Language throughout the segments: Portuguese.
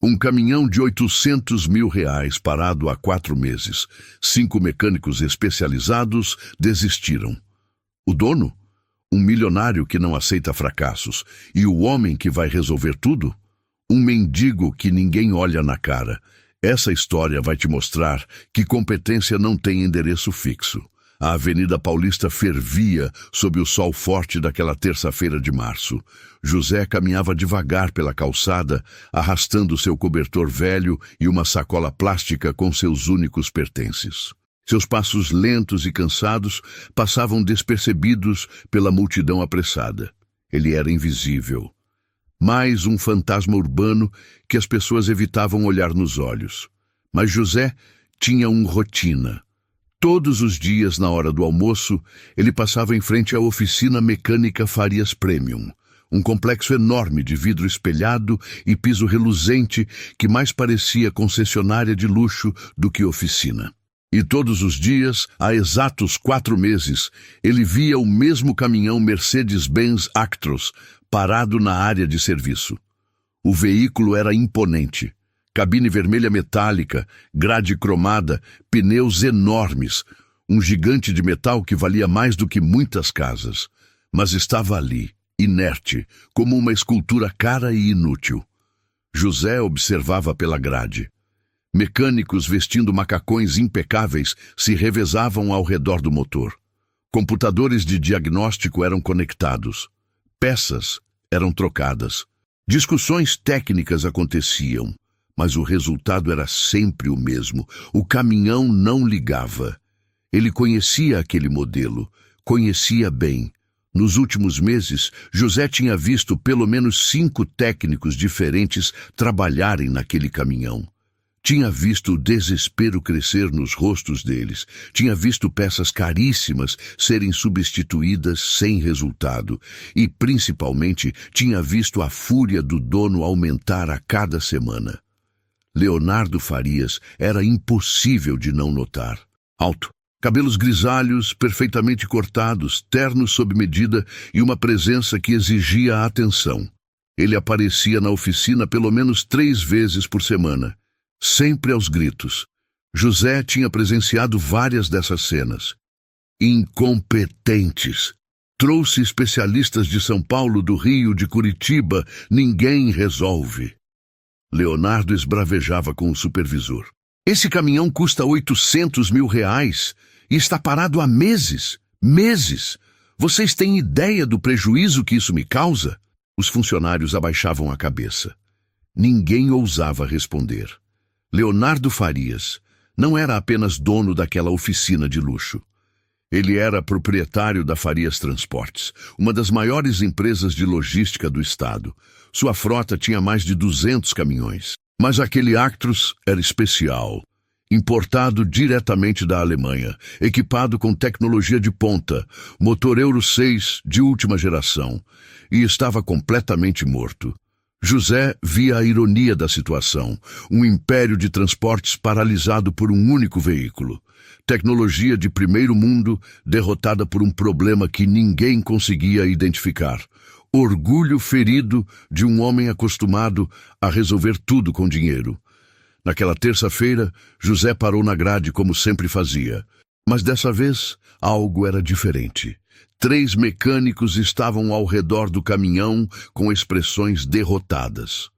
Um caminhão de R$ 800 mil parado há 4 meses. 5 mecânicos especializados desistiram. O dono? Um milionário que não aceita fracassos. E o homem que vai resolver tudo? Um mendigo que ninguém olha na cara. Essa história vai te mostrar que competência não tem endereço fixo. A Avenida Paulista fervia sob o sol forte daquela terça-feira de março. José caminhava devagar pela calçada, arrastando seu cobertor velho e uma sacola plástica com seus únicos pertences. Seus passos lentos e cansados passavam despercebidos pela multidão apressada. Ele era invisível. Mais um fantasma urbano que as pessoas evitavam olhar nos olhos. Mas José tinha uma rotina. Todos os dias, na hora do almoço, ele passava em frente à oficina mecânica Farias Premium, um complexo enorme de vidro espelhado e piso reluzente que mais parecia concessionária de luxo do que oficina. E todos os dias, há exatos 4 meses, ele via o mesmo caminhão Mercedes-Benz Actros parado na área de serviço. O veículo era imponente. Cabine vermelha metálica, grade cromada, pneus enormes, um gigante de metal que valia mais do que muitas casas. Mas estava ali, inerte, como uma escultura cara e inútil. José observava pela grade. Mecânicos vestindo macacões impecáveis se revezavam ao redor do motor. Computadores de diagnóstico eram conectados. Peças eram trocadas. Discussões técnicas aconteciam. Mas o resultado era sempre o mesmo. O caminhão não ligava. Ele conhecia aquele modelo, conhecia bem. Nos últimos meses, José tinha visto pelo menos 5 técnicos diferentes trabalharem naquele caminhão. Tinha visto o desespero crescer nos rostos deles. Tinha visto peças caríssimas serem substituídas sem resultado. E, principalmente, tinha visto a fúria do dono aumentar a cada semana. Leonardo Farias era impossível de não notar. Alto, cabelos grisalhos, perfeitamente cortados, terno sob medida e uma presença que exigia a atenção. Ele aparecia na oficina pelo menos 3 vezes por semana, sempre aos gritos. José tinha presenciado várias dessas cenas. Incompetentes. Trouxe especialistas de São Paulo, do Rio, de Curitiba. Ninguém resolve. Leonardo esbravejava com o supervisor. Esse caminhão custa R$ 800 mil e está parado há meses. Meses! Vocês têm ideia do prejuízo que isso me causa? Os funcionários abaixavam a cabeça. Ninguém ousava responder. Leonardo Farias não era apenas dono daquela oficina de luxo. Ele era proprietário da Farias Transportes, uma das maiores empresas de logística do estado. Sua frota tinha mais de 200 caminhões. Mas aquele Actros era especial, importado diretamente da Alemanha, equipado com tecnologia de ponta, motor Euro 6 de última geração, e estava completamente morto. José via a ironia da situação, um império de transportes paralisado por um único veículo. Tecnologia de primeiro mundo derrotada por um problema que ninguém conseguia identificar. Orgulho ferido de um homem acostumado a resolver tudo com dinheiro. Naquela terça-feira, José parou na grade como sempre fazia. Mas dessa vez, algo era diferente. 3 mecânicos estavam ao redor do caminhão com expressões derrotadas.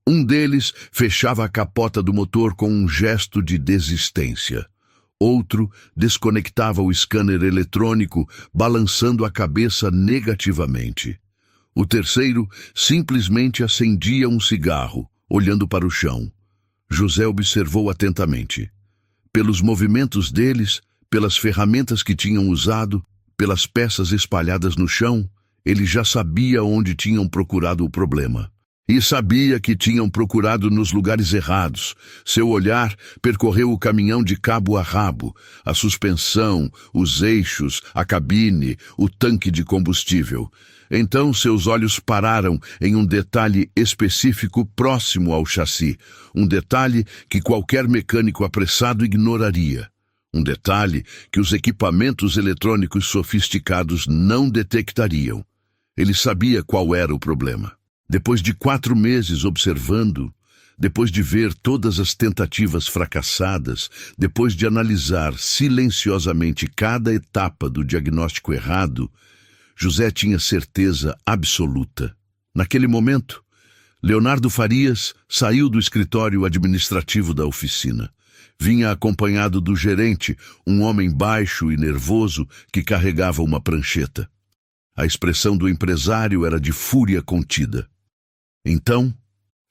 Um deles fechava a capota do motor com um gesto de desistência. Outro desconectava o scanner eletrônico, balançando a cabeça negativamente. O terceiro simplesmente acendia um cigarro, olhando para o chão. José observou atentamente. Pelos movimentos deles, pelas ferramentas que tinham usado, pelas peças espalhadas no chão, ele já sabia onde tinham procurado o problema. E sabia que tinham procurado nos lugares errados. Seu olhar percorreu o caminhão de cabo a rabo, a suspensão, os eixos, a cabine, o tanque de combustível. Então seus olhos pararam em um detalhe específico próximo ao chassi, um detalhe que qualquer mecânico apressado ignoraria. Um detalhe que os equipamentos eletrônicos sofisticados não detectariam. Ele sabia qual era o problema. Depois de 4 meses observando, Depois de ver todas as tentativas fracassadas, depois de analisar silenciosamente cada etapa do diagnóstico errado, José tinha certeza absoluta. Naquele momento, Leonardo Farias saiu do escritório administrativo da oficina. Vinha acompanhado do gerente, um homem baixo e nervoso que carregava uma prancheta. A expressão do empresário era de fúria contida. Então,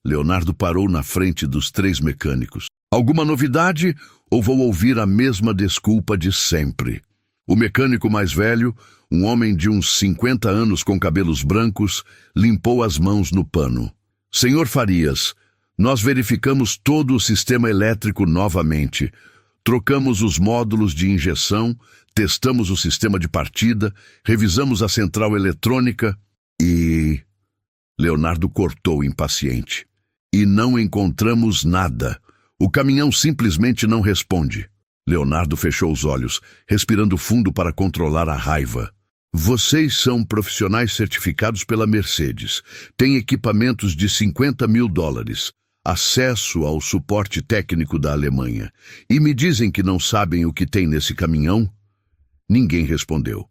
Leonardo parou na frente dos 3 mecânicos. Alguma novidade ou vou ouvir a mesma desculpa de sempre? O mecânico mais velho, um homem de uns 50 anos com cabelos brancos, limpou as mãos no pano. Senhor Farias, nós verificamos todo o sistema elétrico novamente. Trocamos os módulos de injeção, testamos o sistema de partida, revisamos a central eletrônica e... Leonardo cortou impaciente. E não encontramos nada. O caminhão simplesmente não responde. Leonardo fechou os olhos, respirando fundo para controlar a raiva. Vocês são profissionais certificados pela Mercedes. Têm equipamentos de $50 mil, acesso ao suporte técnico da Alemanha. E me dizem que não sabem o que tem nesse caminhão? Ninguém respondeu.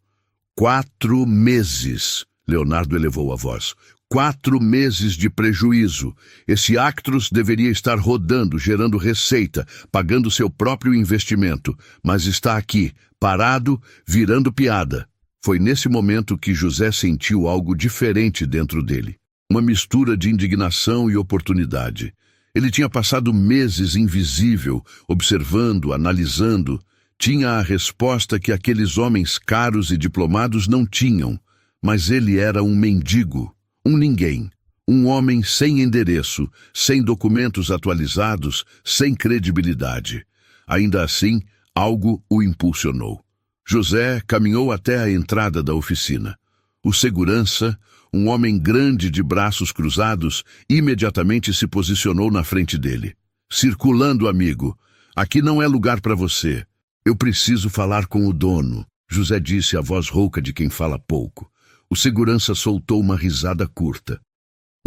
4 meses. Leonardo elevou a voz. 4 meses de prejuízo. Esse Actros deveria estar rodando, gerando receita, pagando seu próprio investimento, mas está aqui, parado, virando piada. Foi nesse momento que José sentiu algo diferente dentro dele. Uma mistura de indignação e oportunidade. Ele tinha passado meses invisível, observando, analisando. Tinha a resposta que aqueles homens caros e diplomados não tinham, mas ele era um mendigo. Um ninguém, um homem sem endereço, sem documentos atualizados, sem credibilidade. Ainda assim, algo o impulsionou. José caminhou até a entrada da oficina. O segurança, um homem grande de braços cruzados, imediatamente se posicionou na frente dele. Circulando, amigo. Aqui não é lugar para você. Eu preciso falar com o dono, José disse a voz rouca de quem fala pouco. O segurança soltou uma risada curta.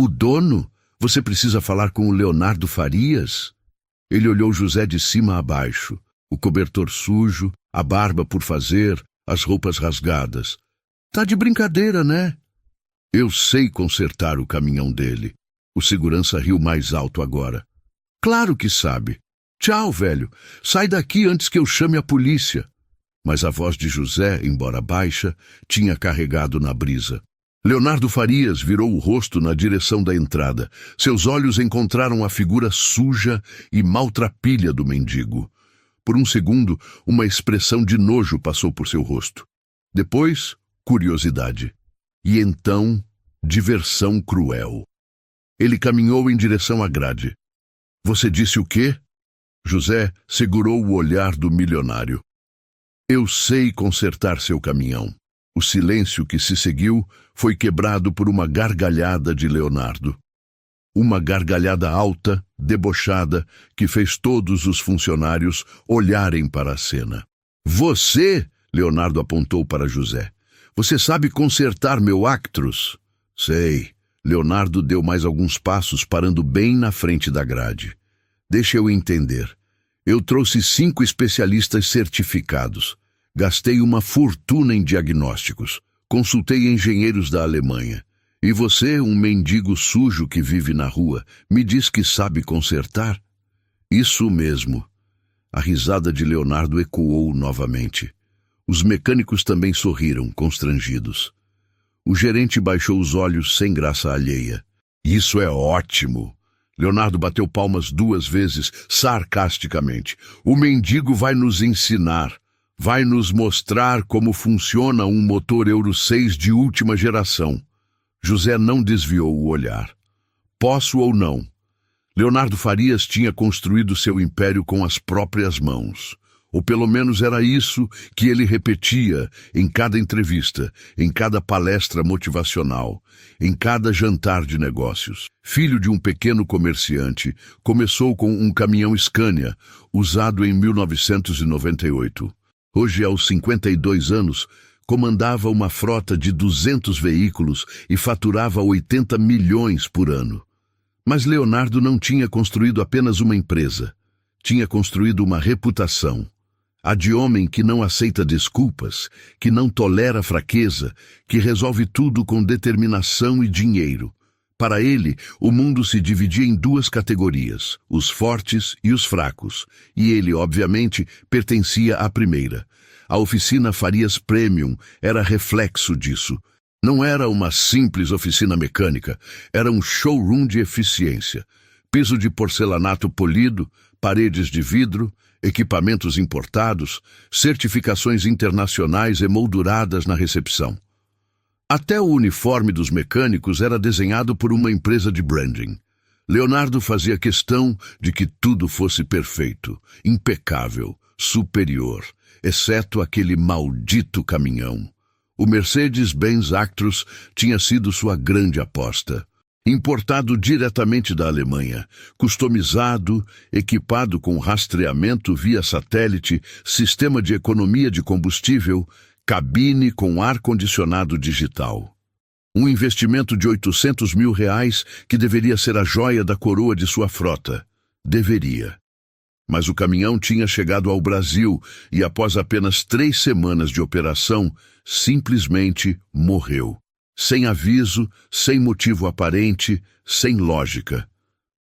O dono? Você precisa falar com o Leonardo Farias? Ele olhou José de cima a baixo. O cobertor sujo, a barba por fazer, as roupas rasgadas. Tá de brincadeira, né? Eu sei consertar o caminhão dele. O segurança riu mais alto agora. Claro que sabe. Tchau, velho. Sai daqui antes que eu chame a polícia. Mas a voz de José, embora baixa, tinha carregado na brisa. Leonardo Farias virou o rosto na direção da entrada. Seus olhos encontraram a figura suja e maltrapilha do mendigo. Por um segundo, uma expressão de nojo passou por seu rosto. Depois, curiosidade. E então, diversão cruel. Ele caminhou em direção à grade. Você disse o quê? José segurou o olhar do milionário. Eu sei consertar seu caminhão. O silêncio que se seguiu foi quebrado por uma gargalhada de Leonardo. Uma gargalhada alta, debochada, que fez todos os funcionários olharem para a cena. Você, Leonardo apontou para José, você sabe consertar meu Actros? Sei. Leonardo deu mais alguns passos, parando bem na frente da grade. Deixa eu entender. Eu trouxe 5 especialistas certificados. Gastei uma fortuna em diagnósticos. Consultei engenheiros da Alemanha. E você, um mendigo sujo que vive na rua, me diz que sabe consertar? Isso mesmo. A risada de Leonardo ecoou novamente. Os mecânicos também sorriram, constrangidos. O gerente baixou os olhos sem graça alheia. Isso é ótimo. Leonardo bateu palmas 2 vezes, sarcasticamente. O mendigo vai nos ensinar. Vai nos mostrar como funciona um motor Euro 6 de última geração. José não desviou o olhar. Posso ou não? Leonardo Farias tinha construído seu império com as próprias mãos. Ou pelo menos era isso que ele repetia em cada entrevista, em cada palestra motivacional, em cada jantar de negócios. Filho de um pequeno comerciante, começou com um caminhão Scania, usado em 1998. Hoje, aos 52 anos, comandava uma frota de 200 veículos e faturava 80 milhões por ano. Mas Leonardo não tinha construído apenas uma empresa. Tinha construído uma reputação. A de homem que não aceita desculpas, que não tolera fraqueza, que resolve tudo com determinação e dinheiro. Para ele, o mundo se dividia em duas categorias, os fortes e os fracos, e ele, obviamente, pertencia à primeira. A oficina Farias Premium era reflexo disso. Não era uma simples oficina mecânica, era um showroom de eficiência. Piso de porcelanato polido, paredes de vidro, equipamentos importados, certificações internacionais emolduradas na recepção. Até o uniforme dos mecânicos era desenhado por uma empresa de branding. Leonardo fazia questão de que tudo fosse perfeito, impecável, superior, exceto aquele maldito caminhão. O Mercedes-Benz Actros tinha sido sua grande aposta. Importado diretamente da Alemanha, customizado, equipado com rastreamento via satélite, sistema de economia de combustível, cabine com ar-condicionado digital. Um investimento de R$800 mil que deveria ser a joia da coroa de sua frota. Deveria. Mas o caminhão tinha chegado ao Brasil e, após apenas 3 semanas de operação, simplesmente morreu. Sem aviso, sem motivo aparente, sem lógica.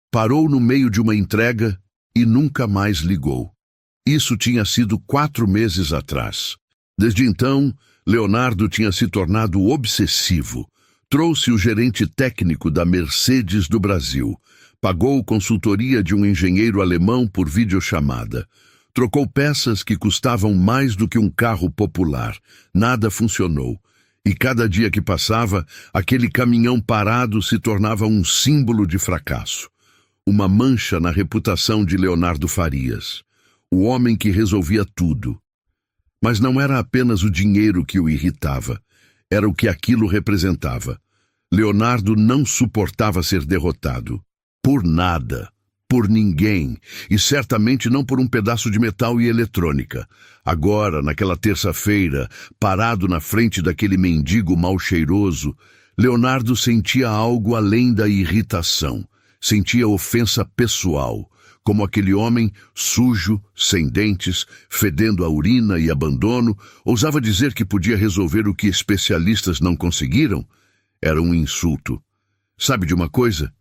Parou no meio de uma entrega e nunca mais ligou. Isso tinha sido 4 meses atrás. Desde então, Leonardo tinha se tornado obsessivo. Trouxe o gerente técnico da Mercedes do Brasil. Pagou consultoria de um engenheiro alemão por videochamada. Trocou peças que custavam mais do que um carro popular. Nada funcionou. E cada dia que passava, aquele caminhão parado se tornava um símbolo de fracasso. Uma mancha na reputação de Leonardo Farias. O homem que resolvia tudo. Mas não era apenas o dinheiro que o irritava. Era o que aquilo representava. Leonardo não suportava ser derrotado. Por nada. Por ninguém, e certamente não por um pedaço de metal e eletrônica. Agora, naquela terça-feira, parado na frente daquele mendigo mal cheiroso, Leonardo sentia algo além da irritação. Sentia ofensa pessoal, como aquele homem sujo, sem dentes, fedendo a urina e abandono, ousava dizer que podia resolver o que especialistas não conseguiram. Era um insulto. Sabe de uma coisa?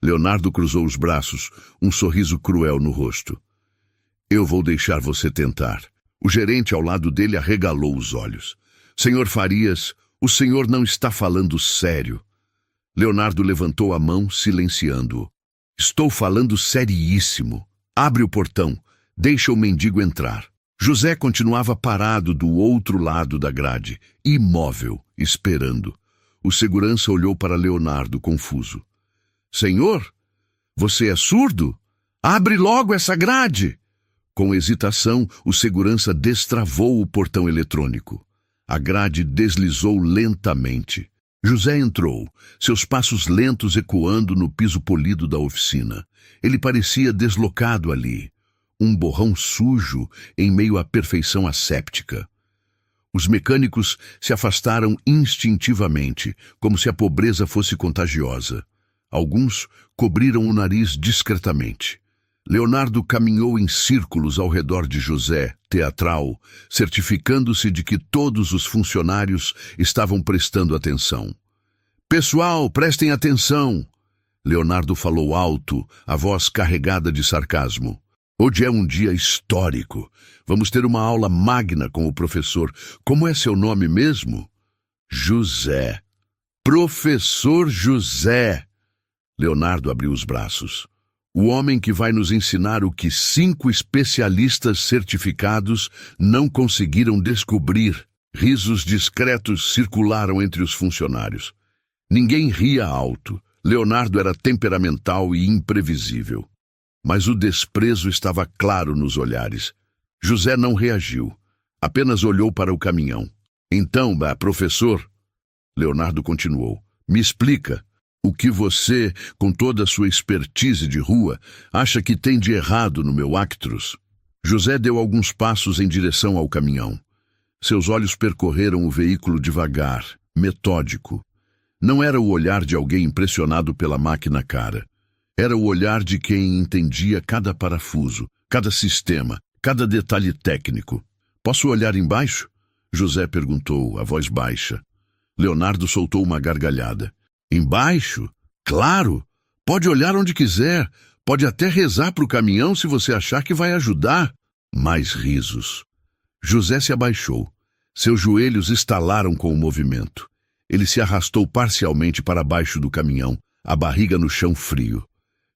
Leonardo cruzou os braços, um sorriso cruel no rosto. Eu vou deixar você tentar. O gerente ao lado dele arregalou os olhos. Senhor Farias, o senhor não está falando sério. Leonardo levantou a mão, silenciando-o. Estou falando seriíssimo. Abre o portão. Deixa o mendigo entrar. José continuava parado do outro lado da grade, imóvel, esperando. O segurança olhou para Leonardo, confuso. Senhor, você é surdo? Abre logo essa grade! Com hesitação, o segurança destravou o portão eletrônico. A grade deslizou lentamente. José entrou, seus passos lentos ecoando no piso polido da oficina. Ele parecia deslocado ali, um borrão sujo em meio à perfeição asséptica. Os mecânicos se afastaram instintivamente, como se a pobreza fosse contagiosa. Alguns cobriram o nariz discretamente. Leonardo caminhou em círculos ao redor de José, teatral, certificando-se de que todos os funcionários estavam prestando atenção. Pessoal, prestem atenção! Leonardo falou alto, a voz carregada de sarcasmo. Hoje é um dia histórico. Vamos ter uma aula magna com o professor. Como é seu nome mesmo? José. Professor José. Leonardo abriu os braços. O homem que vai nos ensinar o que 5 especialistas certificados não conseguiram descobrir. Risos discretos circularam entre os funcionários. Ninguém ria alto. Leonardo era temperamental e imprevisível. Mas o desprezo estava claro nos olhares. José não reagiu. Apenas olhou para o caminhão. Então, professor, Leonardo continuou, me explica. O que você, com toda a sua expertise de rua, acha que tem de errado no meu Actros? José deu alguns passos em direção ao caminhão. Seus olhos percorreram o veículo devagar, metódico. Não era o olhar de alguém impressionado pela máquina cara. Era o olhar de quem entendia cada parafuso, cada sistema, cada detalhe técnico. Posso olhar embaixo? José perguntou, a voz baixa. Leonardo soltou uma gargalhada. Embaixo? Claro! Pode olhar onde quiser. Pode até rezar para o caminhão se você achar que vai ajudar. Mais risos. José se abaixou. Seus joelhos estalaram com o movimento. Ele se arrastou parcialmente para baixo do caminhão, a barriga no chão frio.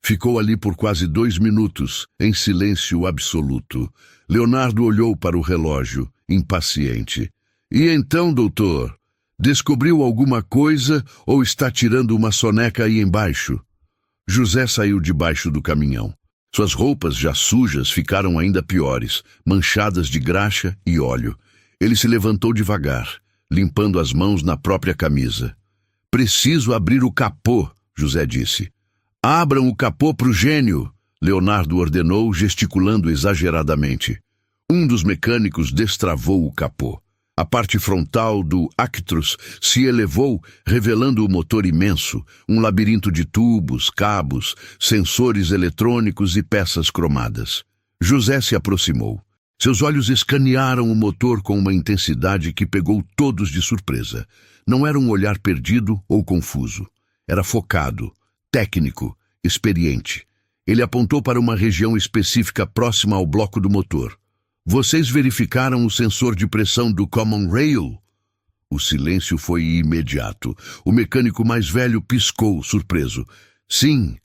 Ficou ali por quase 2 minutos, em silêncio absoluto. Leonardo olhou para o relógio, impaciente. E então, doutor? Descobriu alguma coisa ou está tirando uma soneca aí embaixo? José saiu debaixo do caminhão. Suas roupas já sujas ficaram ainda piores, manchadas de graxa e óleo. Ele se levantou devagar, limpando as mãos na própria camisa. Preciso abrir o capô, José disse. Abram o capô para o gênio, Leonardo ordenou, gesticulando exageradamente. Um dos mecânicos destravou o capô. A parte frontal do Actros se elevou, revelando o motor imenso, um labirinto de tubos, cabos, sensores eletrônicos e peças cromadas. José se aproximou. Seus olhos escanearam o motor com uma intensidade que pegou todos de surpresa. Não era um olhar perdido ou confuso. Era focado, técnico, experiente. Ele apontou para uma região específica próxima ao bloco do motor. Vocês verificaram o sensor de pressão do Common Rail? O silêncio foi imediato. O mecânico mais velho piscou, surpreso. Sim,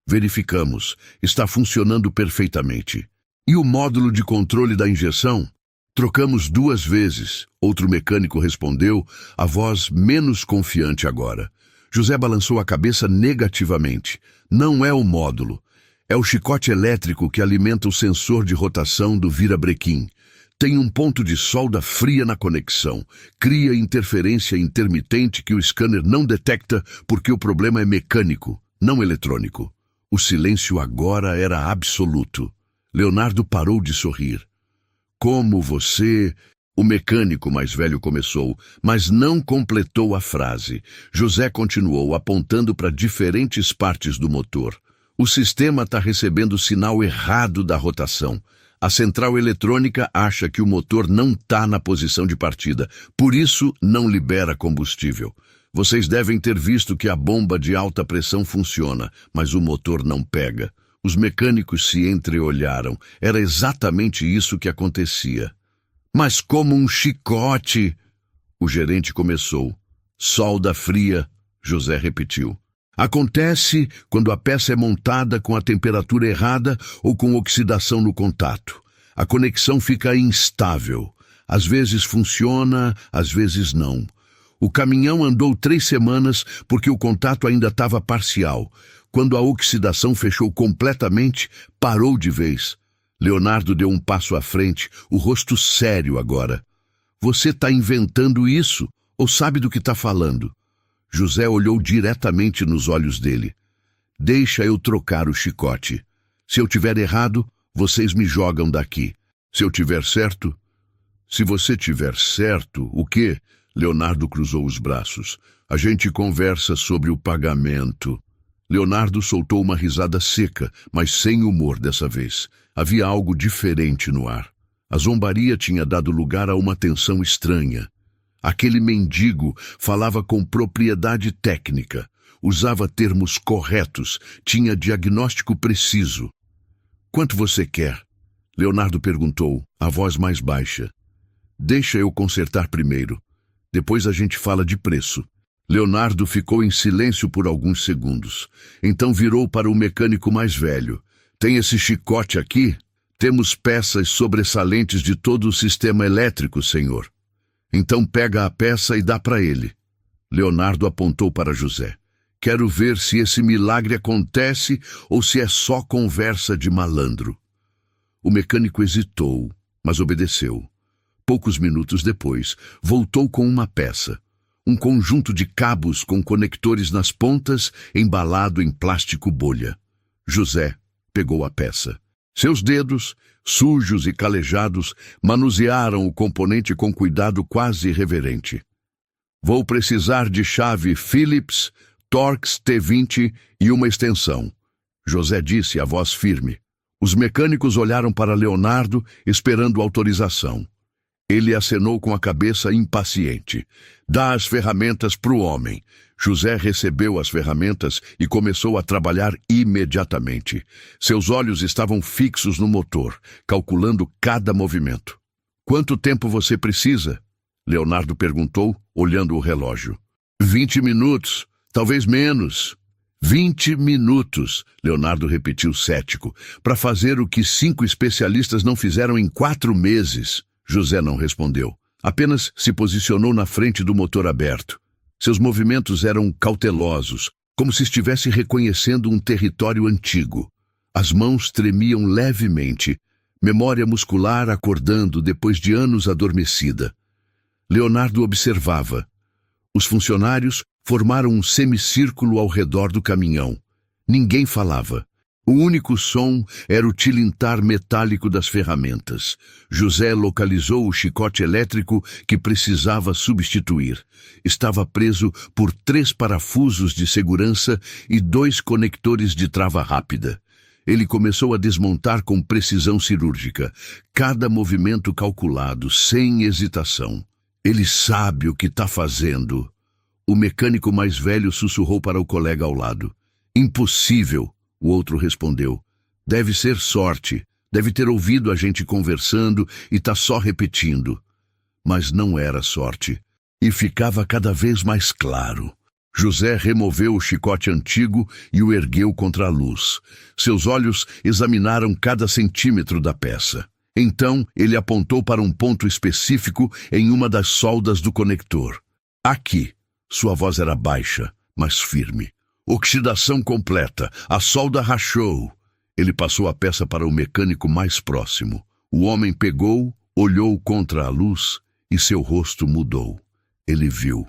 verificamos. Está funcionando perfeitamente. E o módulo de controle da injeção? Trocamos 2 vezes. Outro mecânico respondeu, a voz menos confiante agora. José balançou a cabeça negativamente. Não é o módulo. É o chicote elétrico que alimenta o sensor de rotação do virabrequim. Tem um ponto de solda fria na conexão. Cria interferência intermitente que o scanner não detecta porque o problema é mecânico, não eletrônico. O silêncio agora era absoluto. Leonardo parou de sorrir. Como você... O mecânico mais velho começou, mas não completou a frase. José continuou, apontando para diferentes partes do motor. O sistema está recebendo sinal errado da rotação. A central eletrônica acha que o motor não está na posição de partida, por isso não libera combustível. Vocês devem ter visto que a bomba de alta pressão funciona, mas o motor não pega. Os mecânicos se entreolharam. Era exatamente isso que acontecia. Mas como um chicote! O gerente começou. Solda fria, José repetiu. Acontece quando a peça é montada com a temperatura errada ou com oxidação no contato. A conexão fica instável. Às vezes funciona, às vezes não. O caminhão andou 3 semanas porque o contato ainda estava parcial. Quando a oxidação fechou completamente, parou de vez. Leonardo deu um passo à frente, o rosto sério agora. Você está inventando isso ou sabe do que está falando? José olhou diretamente nos olhos dele. Deixa eu trocar o chicote. Se eu tiver errado, vocês me jogam daqui. Se eu tiver certo... Se você tiver certo, o quê? Leonardo cruzou os braços. A gente conversa sobre o pagamento. Leonardo soltou uma risada seca, mas sem humor dessa vez. Havia algo diferente no ar. A zombaria tinha dado lugar a uma tensão estranha. Aquele mendigo falava com propriedade técnica, usava termos corretos, tinha diagnóstico preciso. Quanto você quer? Leonardo perguntou, a voz mais baixa. Deixa eu consertar primeiro. Depois a gente fala de preço. Leonardo ficou em silêncio por alguns segundos. Então virou para o mecânico mais velho. Tem esse chicote aqui? Temos peças sobressalentes de todo o sistema elétrico, senhor. Então pega a peça e dá para ele. Leonardo apontou para José. Quero ver se esse milagre acontece ou se é só conversa de malandro. O mecânico hesitou, mas obedeceu. Poucos minutos depois, voltou com uma peça. Um conjunto de cabos com conectores nas pontas, embalado em plástico bolha. José pegou a peça. Seus dedos, sujos e calejados, manusearam o componente com cuidado quase reverente. Vou precisar de chave Phillips, Torx T20 e uma extensão. José disse, a voz firme. Os mecânicos olharam para Leonardo, esperando autorização. Ele acenou com a cabeça impaciente. Dá as ferramentas para o homem. José recebeu as ferramentas e começou a trabalhar imediatamente. Seus olhos estavam fixos no motor, calculando cada movimento. Quanto tempo você precisa? Leonardo perguntou, olhando o relógio. 20 minutos, talvez menos. 20 minutos, Leonardo repetiu cético, para fazer o que 5 especialistas não fizeram em 4 meses. José não respondeu. Apenas se posicionou na frente do motor aberto. Seus movimentos eram cautelosos, como se estivesse reconhecendo um território antigo. As mãos tremiam levemente, memória muscular acordando depois de anos adormecida. Leonardo observava. Os funcionários formaram um semicírculo ao redor do caminhão. Ninguém falava. O único som era o tilintar metálico das ferramentas. José localizou o chicote elétrico que precisava substituir. Estava preso por 3 parafusos de segurança e 2 conectores de trava rápida. Ele começou a desmontar com precisão cirúrgica, cada movimento calculado, sem hesitação. Ele sabe o que está fazendo. O mecânico mais velho sussurrou para o colega ao lado. Impossível, o outro respondeu. Deve ser sorte. Deve ter ouvido a gente conversando e está só repetindo. Mas não era sorte. E ficava cada vez mais claro. José removeu o chicote antigo e o ergueu contra a luz. Seus olhos examinaram cada centímetro da peça. Então, ele apontou para um ponto específico em uma das soldas do conector. Aqui. Sua voz era baixa, mas firme. Oxidação completa. A solda rachou. Ele passou a peça para o mecânico mais próximo. O homem pegou, olhou contra a luz e seu rosto mudou. Ele viu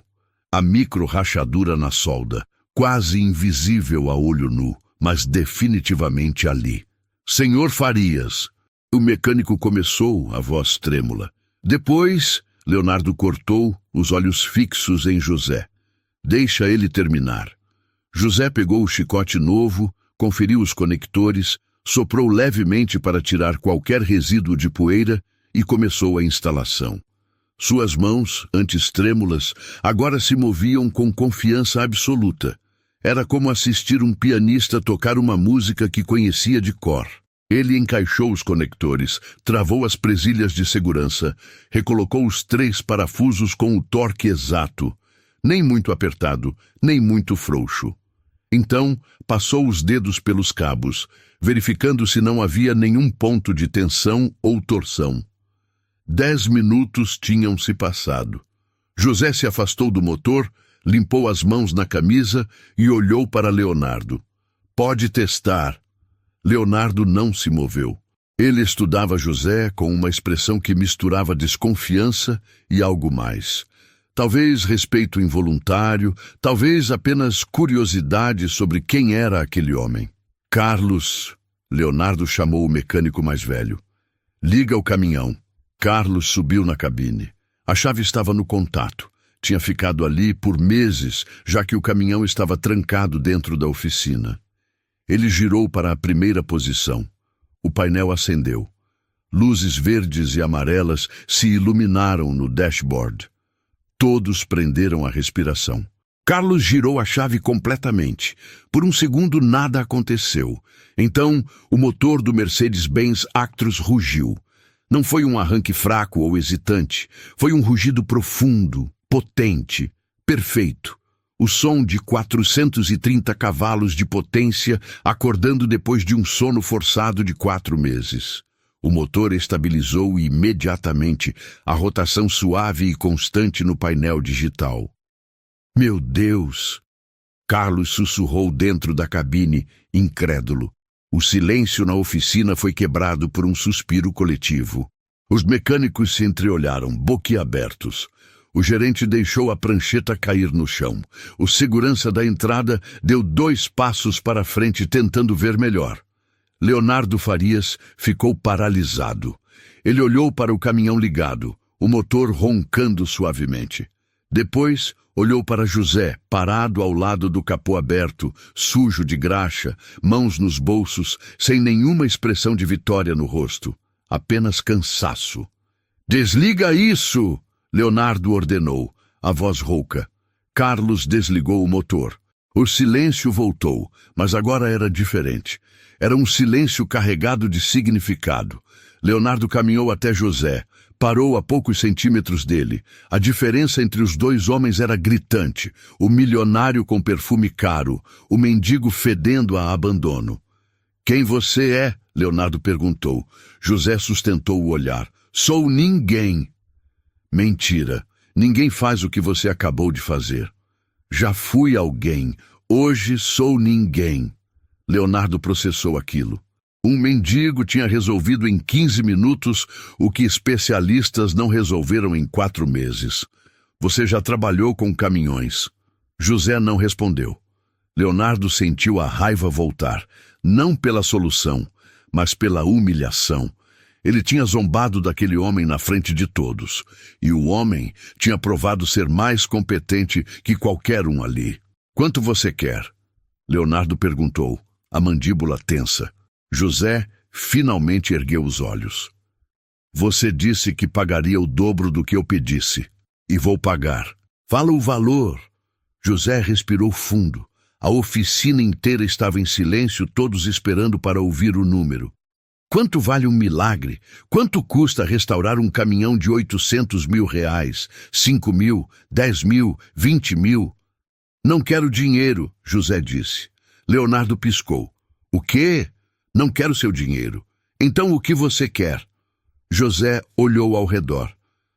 a micro-rachadura na solda, quase invisível a olho nu, mas definitivamente ali. Senhor Farias. O mecânico começou, a voz trêmula. Depois, Leonardo cortou, os olhos fixos em José. Deixa ele terminar. José pegou o chicote novo, conferiu os conectores, soprou levemente para tirar qualquer resíduo de poeira e começou a instalação. Suas mãos, antes trêmulas, agora se moviam com confiança absoluta. Era como assistir um pianista tocar uma música que conhecia de cor. Ele encaixou os conectores, travou as presilhas de segurança, recolocou os 3 parafusos com o torque exato, nem muito apertado, nem muito frouxo. Então, passou os dedos pelos cabos, verificando se não havia nenhum ponto de tensão ou torção. 10 minutos tinham se passado. José se afastou do motor, limpou as mãos na camisa e olhou para Leonardo. Pode testar. Leonardo não se moveu. Ele estudava José com uma expressão que misturava desconfiança e algo mais. Talvez respeito involuntário, talvez apenas curiosidade sobre quem era aquele homem. Carlos, Leonardo chamou o mecânico mais velho. Liga o caminhão. Carlos subiu na cabine. A chave estava no contato. Tinha ficado ali por meses, já que o caminhão estava trancado dentro da oficina. Ele girou para a primeira posição. O painel acendeu. Luzes verdes e amarelas se iluminaram no dashboard. Todos prenderam a respiração. Carlos girou a chave completamente. Por um segundo nada aconteceu. Então, o motor do Mercedes-Benz Actros rugiu. Não foi um arranque fraco ou hesitante. Foi um rugido profundo, potente, perfeito. O som de 430 cavalos de potência acordando depois de um sono forçado de 4 meses. O motor estabilizou imediatamente, a rotação suave e constante no painel digital. Meu Deus! Carlos sussurrou dentro da cabine, incrédulo. O silêncio na oficina foi quebrado por um suspiro coletivo. Os mecânicos se entreolharam, boquiabertos. O gerente deixou a prancheta cair no chão. O segurança da entrada deu 2 passos para frente tentando ver melhor. Leonardo Farias ficou paralisado. Ele olhou para o caminhão ligado, o motor roncando suavemente. Depois, olhou para José, parado ao lado do capô aberto, sujo de graxa, mãos nos bolsos, sem nenhuma expressão de vitória no rosto. Apenas cansaço. "Desliga isso!" Leonardo ordenou, a voz rouca. Carlos desligou o motor. O silêncio voltou, mas agora era diferente. Era um silêncio carregado de significado. Leonardo caminhou até José. Parou a poucos centímetros dele. A diferença entre os dois homens era gritante. O milionário com perfume caro, o mendigo fedendo a abandono. "Quem você é?" Leonardo perguntou. José sustentou o olhar. "Sou ninguém." "Mentira. Ninguém faz o que você acabou de fazer." "Já fui alguém. Hoje sou ninguém." Leonardo processou aquilo. Um mendigo tinha resolvido em 15 minutos o que especialistas não resolveram em 4 meses. "Você já trabalhou com caminhões." José não respondeu. Leonardo sentiu a raiva voltar, não pela solução, mas pela humilhação. Ele tinha zombado daquele homem na frente de todos, e o homem tinha provado ser mais competente que qualquer um ali. "Quanto você quer?" Leonardo perguntou, a mandíbula tensa. José finalmente ergueu os olhos. "Você disse que pagaria o dobro do que eu pedisse, e vou pagar. Fala o valor." José respirou fundo. A oficina inteira estava em silêncio, todos esperando para ouvir o número. "Quanto vale um milagre? Quanto custa restaurar um caminhão de 800 mil reais? 5 mil? 10 mil? 20 mil? "Não quero dinheiro", José disse. Leonardo piscou. "O quê?" "Não quero seu dinheiro." "Então o que você quer?" José olhou ao redor.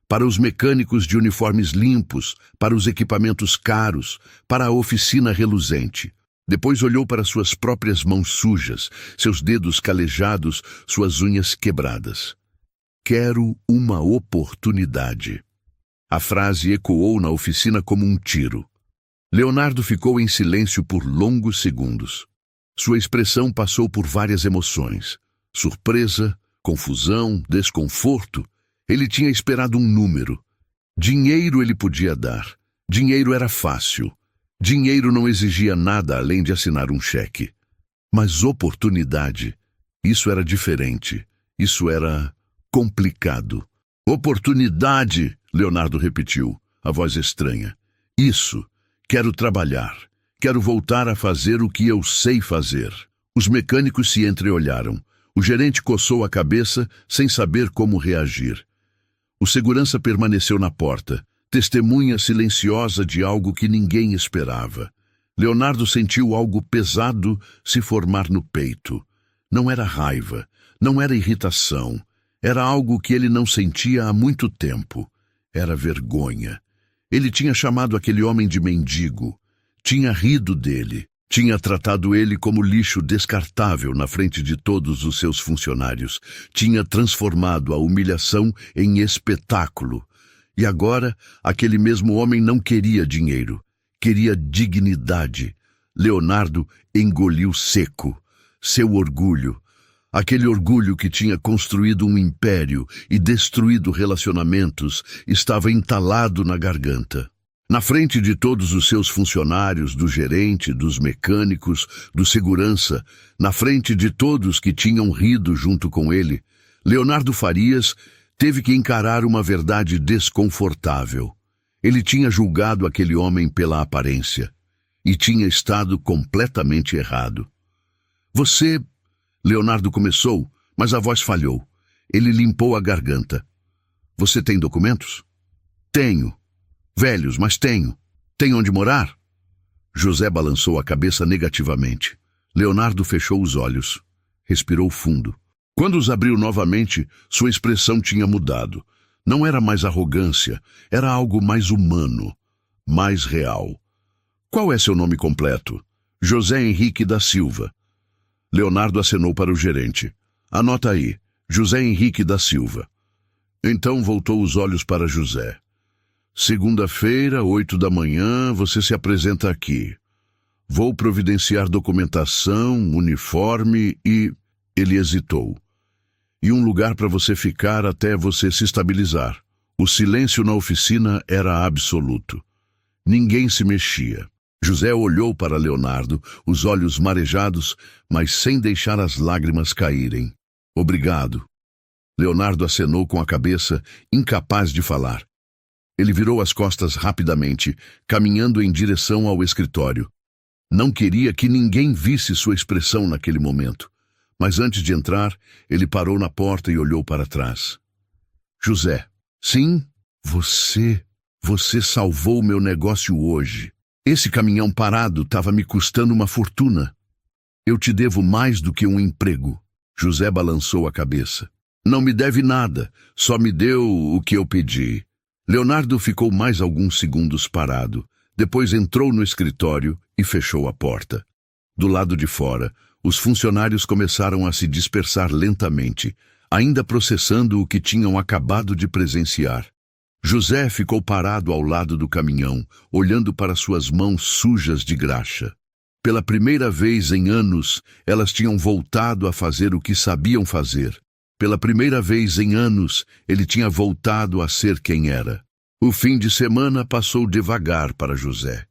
Para os mecânicos de uniformes limpos, para os equipamentos caros, para a oficina reluzente. Depois olhou para suas próprias mãos sujas, seus dedos calejados, suas unhas quebradas. "Quero uma oportunidade." A frase ecoou na oficina como um tiro. Leonardo ficou em silêncio por longos segundos. Sua expressão passou por várias emoções. Surpresa, confusão, desconforto. Ele tinha esperado um número. Dinheiro ele podia dar. Dinheiro era fácil. Dinheiro não exigia nada além de assinar um cheque. Mas oportunidade, isso era diferente. Isso era complicado. "Oportunidade", Leonardo repetiu, a voz estranha. "Isso. Quero trabalhar. Quero voltar a fazer o que eu sei fazer." Os mecânicos se entreolharam. O gerente coçou a cabeça sem saber como reagir. O segurança permaneceu na porta, testemunha silenciosa de algo que ninguém esperava. Leonardo sentiu algo pesado se formar no peito. Não era raiva, não era irritação. Era algo que ele não sentia há muito tempo. Era vergonha. Ele tinha chamado aquele homem de mendigo. Tinha rido dele. Tinha tratado ele como lixo descartável na frente de todos os seus funcionários. Tinha transformado a humilhação em espetáculo. E agora, aquele mesmo homem não queria dinheiro. Queria dignidade. Leonardo engoliu seco. Seu orgulho. Aquele orgulho que tinha construído um império e destruído relacionamentos estava entalado na garganta. Na frente de todos os seus funcionários, do gerente, dos mecânicos, do segurança, na frente de todos que tinham rido junto com ele, Leonardo Farias teve que encarar uma verdade desconfortável. Ele tinha julgado aquele homem pela aparência e tinha estado completamente errado. "Você..." Leonardo começou, mas a voz falhou. Ele limpou a garganta. "Você tem documentos?" "Tenho. Velhos, mas tenho. Tem onde morar?" José balançou a cabeça negativamente. Leonardo fechou os olhos. Respirou fundo. Quando os abriu novamente, sua expressão tinha mudado. Não era mais arrogância, era algo mais humano, mais real. "Qual é seu nome completo?" "José Henrique da Silva." Leonardo acenou para o gerente. "Anota aí, José Henrique da Silva." Então voltou os olhos para José. "Segunda-feira, 8 da manhã, você se apresenta aqui. Vou providenciar documentação, uniforme e..." Ele hesitou. "E um lugar para você ficar até você se estabilizar. O silêncio na oficina era absoluto. Ninguém se mexia. José olhou para Leonardo, os olhos marejados, mas sem deixar as lágrimas caírem. Obrigado. Leonardo acenou com a cabeça, incapaz de falar. Ele virou as costas rapidamente, caminhando em direção ao escritório. Não queria que ninguém visse sua expressão naquele momento. Mas antes de entrar, ele parou na porta e olhou para trás. José. Sim, você salvou meu negócio hoje. Esse caminhão parado estava me custando uma fortuna. Eu te devo mais do que um emprego. José balançou a cabeça. Não me deve nada, só me deu o que eu pedi. Leonardo ficou mais alguns segundos parado. Depois entrou no escritório e fechou a porta. Do lado de fora, os funcionários começaram a se dispersar lentamente, ainda processando o que tinham acabado de presenciar. José ficou parado ao lado do caminhão, olhando para suas mãos sujas de graxa. Pela primeira vez em anos, elas tinham voltado a fazer o que sabiam fazer. Pela primeira vez em anos, ele tinha voltado a ser quem era. O fim de semana passou devagar para José.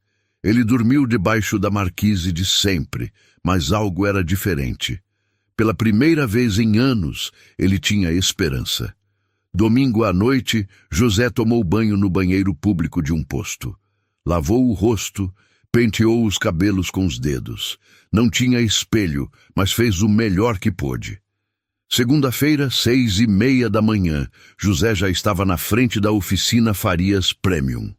Ele dormiu debaixo da marquise de sempre, mas algo era diferente. Pela primeira vez em anos, ele tinha esperança. Domingo à noite, José tomou banho no banheiro público de um posto. Lavou o rosto, penteou os cabelos com os dedos. Não tinha espelho, mas fez o melhor que pôde. Segunda-feira, 6:30 da manhã, José já estava na frente da oficina Farias Premium.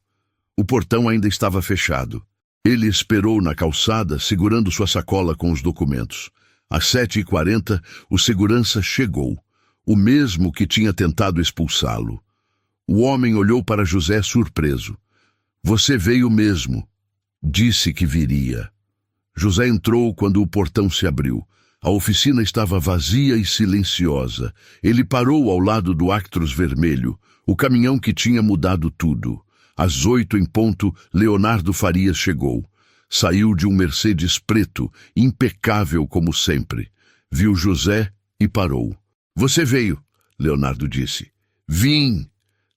O portão ainda estava fechado. Ele esperou na calçada, segurando sua sacola com os documentos. Às 7:40, o segurança chegou, o mesmo que tinha tentado expulsá-lo. O homem olhou para José surpreso. Você veio mesmo. Disse que viria. José entrou quando o portão se abriu. A oficina estava vazia e silenciosa. Ele parou ao lado do Actros vermelho, o caminhão que tinha mudado tudo. Às 8 em ponto, Leonardo Farias chegou. Saiu de um Mercedes preto, impecável como sempre. Viu José e parou. Você veio, Leonardo disse. Vim.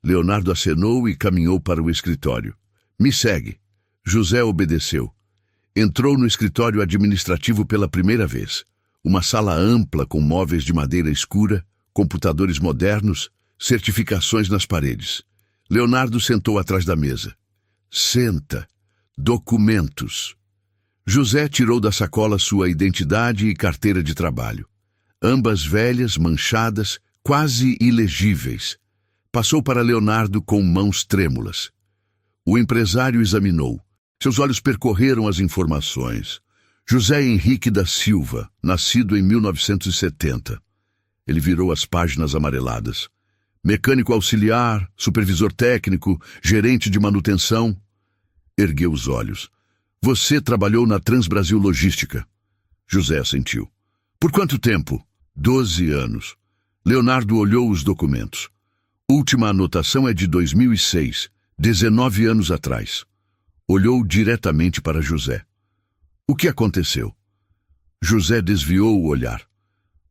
Leonardo acenou e caminhou para o escritório. Me segue. José obedeceu. Entrou no escritório administrativo pela primeira vez. Uma sala ampla com móveis de madeira escura, computadores modernos, certificações nas paredes. Leonardo sentou atrás da mesa. Senta. Documentos. José tirou da sacola sua identidade e carteira de trabalho. Ambas velhas, manchadas, quase ilegíveis. Passou para Leonardo com mãos trêmulas. O empresário examinou. Seus olhos percorreram as informações. José Henrique da Silva, nascido em 1970. Ele virou as páginas amareladas. Mecânico auxiliar, supervisor técnico, gerente de manutenção. Ergueu os olhos. Você trabalhou na Transbrasil Logística. José assentiu. Por quanto tempo? 12 anos. Leonardo olhou os documentos. Última anotação é de 2006, 19 anos atrás. Olhou diretamente para José. O que aconteceu? José desviou o olhar.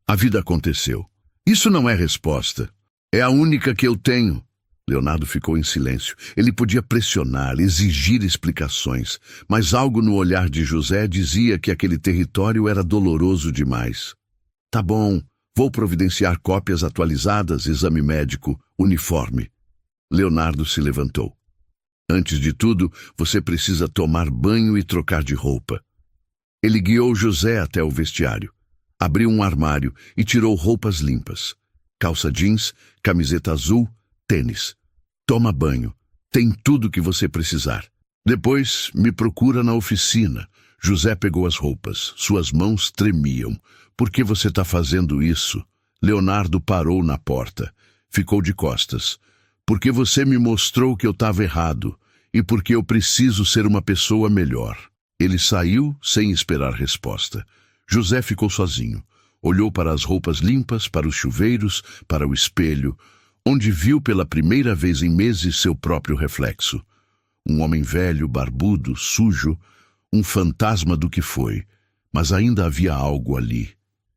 A vida aconteceu. Isso não é resposta. É a única que eu tenho. Leonardo ficou em silêncio. Ele podia pressionar, exigir explicações, mas algo no olhar de José dizia que aquele território era doloroso demais. Tá bom, vou providenciar cópias atualizadas, exame médico, uniforme. Leonardo se levantou. Antes de tudo, você precisa tomar banho e trocar de roupa. Ele guiou José até o vestiário. Abriu um armário e tirou roupas limpas. Calça jeans, camiseta azul, tênis. Toma banho. Tem tudo que você precisar. Depois, me procura na oficina. José pegou as roupas. Suas mãos tremiam. Por que você está fazendo isso? Leonardo parou na porta. Ficou de costas. Porque você me mostrou que eu estava errado. E porque eu preciso ser uma pessoa melhor. Ele saiu sem esperar resposta. José ficou sozinho. Olhou para as roupas limpas, para os chuveiros, para o espelho, onde viu pela primeira vez em meses seu próprio reflexo. Um homem velho, barbudo, sujo, um fantasma do que foi. Mas ainda havia algo ali.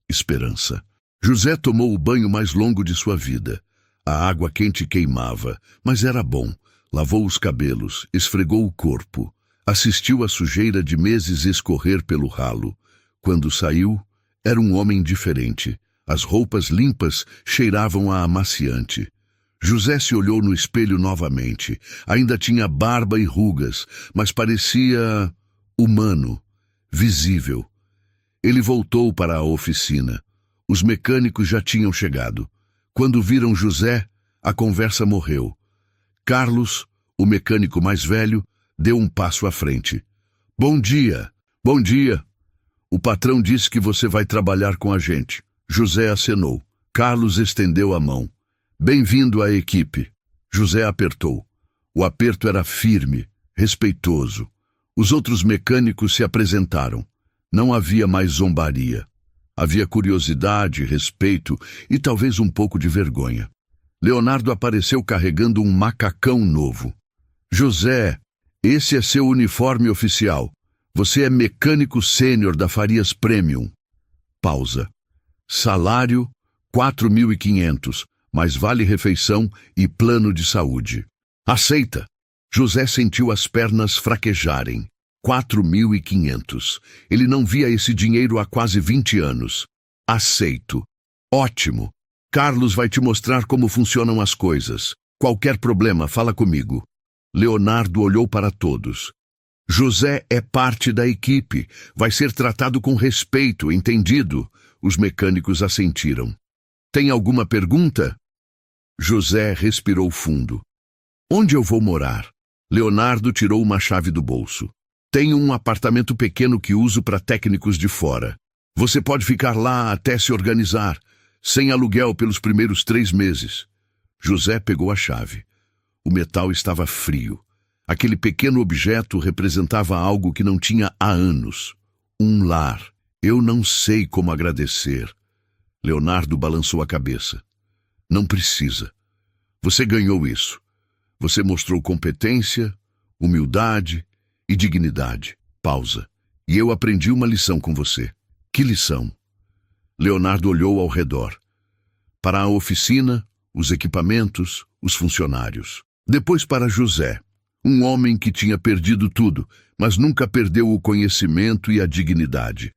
Esperança. José tomou o banho mais longo de sua vida. A água quente queimava, mas era bom. Lavou os cabelos, esfregou o corpo. Assistiu a sujeira de meses escorrer pelo ralo. Quando saiu, era um homem diferente. As roupas limpas cheiravam a amaciante. José se olhou no espelho novamente. Ainda tinha barba e rugas, mas parecia humano, visível. Ele voltou para a oficina. Os mecânicos já tinham chegado. Quando viram José, a conversa morreu. Carlos, o mecânico mais velho, deu um passo à frente. Bom dia, bom dia. O patrão disse que você vai trabalhar com a gente. José acenou. Carlos estendeu a mão. Bem-vindo à equipe. José apertou. O aperto era firme, respeitoso. Os outros mecânicos se apresentaram. Não havia mais zombaria. Havia curiosidade, respeito e talvez um pouco de vergonha. Leonardo apareceu carregando um macacão novo. José, esse é seu uniforme oficial. Você é mecânico sênior da Farias Premium. Pausa. Salário, 4.500, mais vale-refeição e plano de saúde. Aceita. José sentiu as pernas fraquejarem. 4.500. Ele não via esse dinheiro há quase 20 anos. Aceito. Ótimo. Carlos vai te mostrar como funcionam as coisas. Qualquer problema, fala comigo. Leonardo olhou para todos. José é parte da equipe. Vai ser tratado com respeito, entendido? Os mecânicos assentiram. Tem alguma pergunta? José respirou fundo. Onde eu vou morar? Leonardo tirou uma chave do bolso. Tenho um apartamento pequeno que uso para técnicos de fora. Você pode ficar lá até se organizar, sem aluguel pelos primeiros 3 meses. José pegou a chave. O metal estava frio. Aquele pequeno objeto representava algo que não tinha há anos. Um lar. Eu não sei como agradecer. Leonardo balançou a cabeça. Não precisa. Você ganhou isso. Você mostrou competência, humildade e dignidade. Pausa. E eu aprendi uma lição com você. Que lição? Leonardo olhou ao redor. Para a oficina, os equipamentos, os funcionários. Depois para José, um homem que tinha perdido tudo, mas nunca perdeu o conhecimento e a dignidade.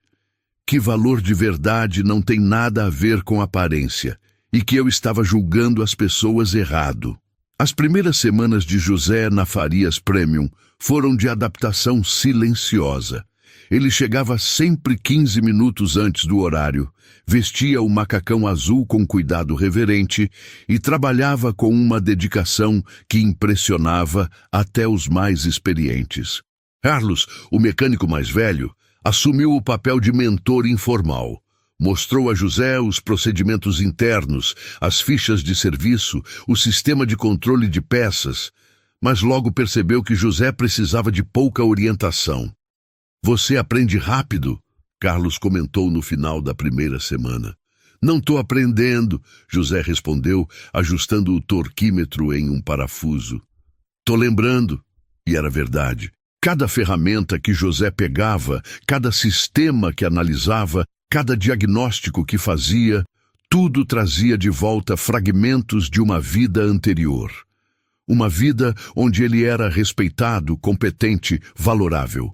Que valor de verdade não tem nada a ver com aparência, e que eu estava julgando as pessoas errado. As primeiras semanas de José na Farias Premium foram de adaptação silenciosa. Ele chegava sempre 15 minutos antes do horário, vestia o macacão azul com cuidado reverente e trabalhava com uma dedicação que impressionava até os mais experientes. Carlos, o mecânico mais velho, assumiu o papel de mentor informal. Mostrou a José os procedimentos internos, as fichas de serviço, o sistema de controle de peças, mas logo percebeu que José precisava de pouca orientação. Você aprende rápido, Carlos comentou no final da primeira semana. Não estou aprendendo, José respondeu, ajustando o torquímetro em um parafuso. Tô lembrando, e era verdade. Cada ferramenta que José pegava, cada sistema que analisava, cada diagnóstico que fazia, tudo trazia de volta fragmentos de uma vida anterior. Uma vida onde ele era respeitado, competente, valorável.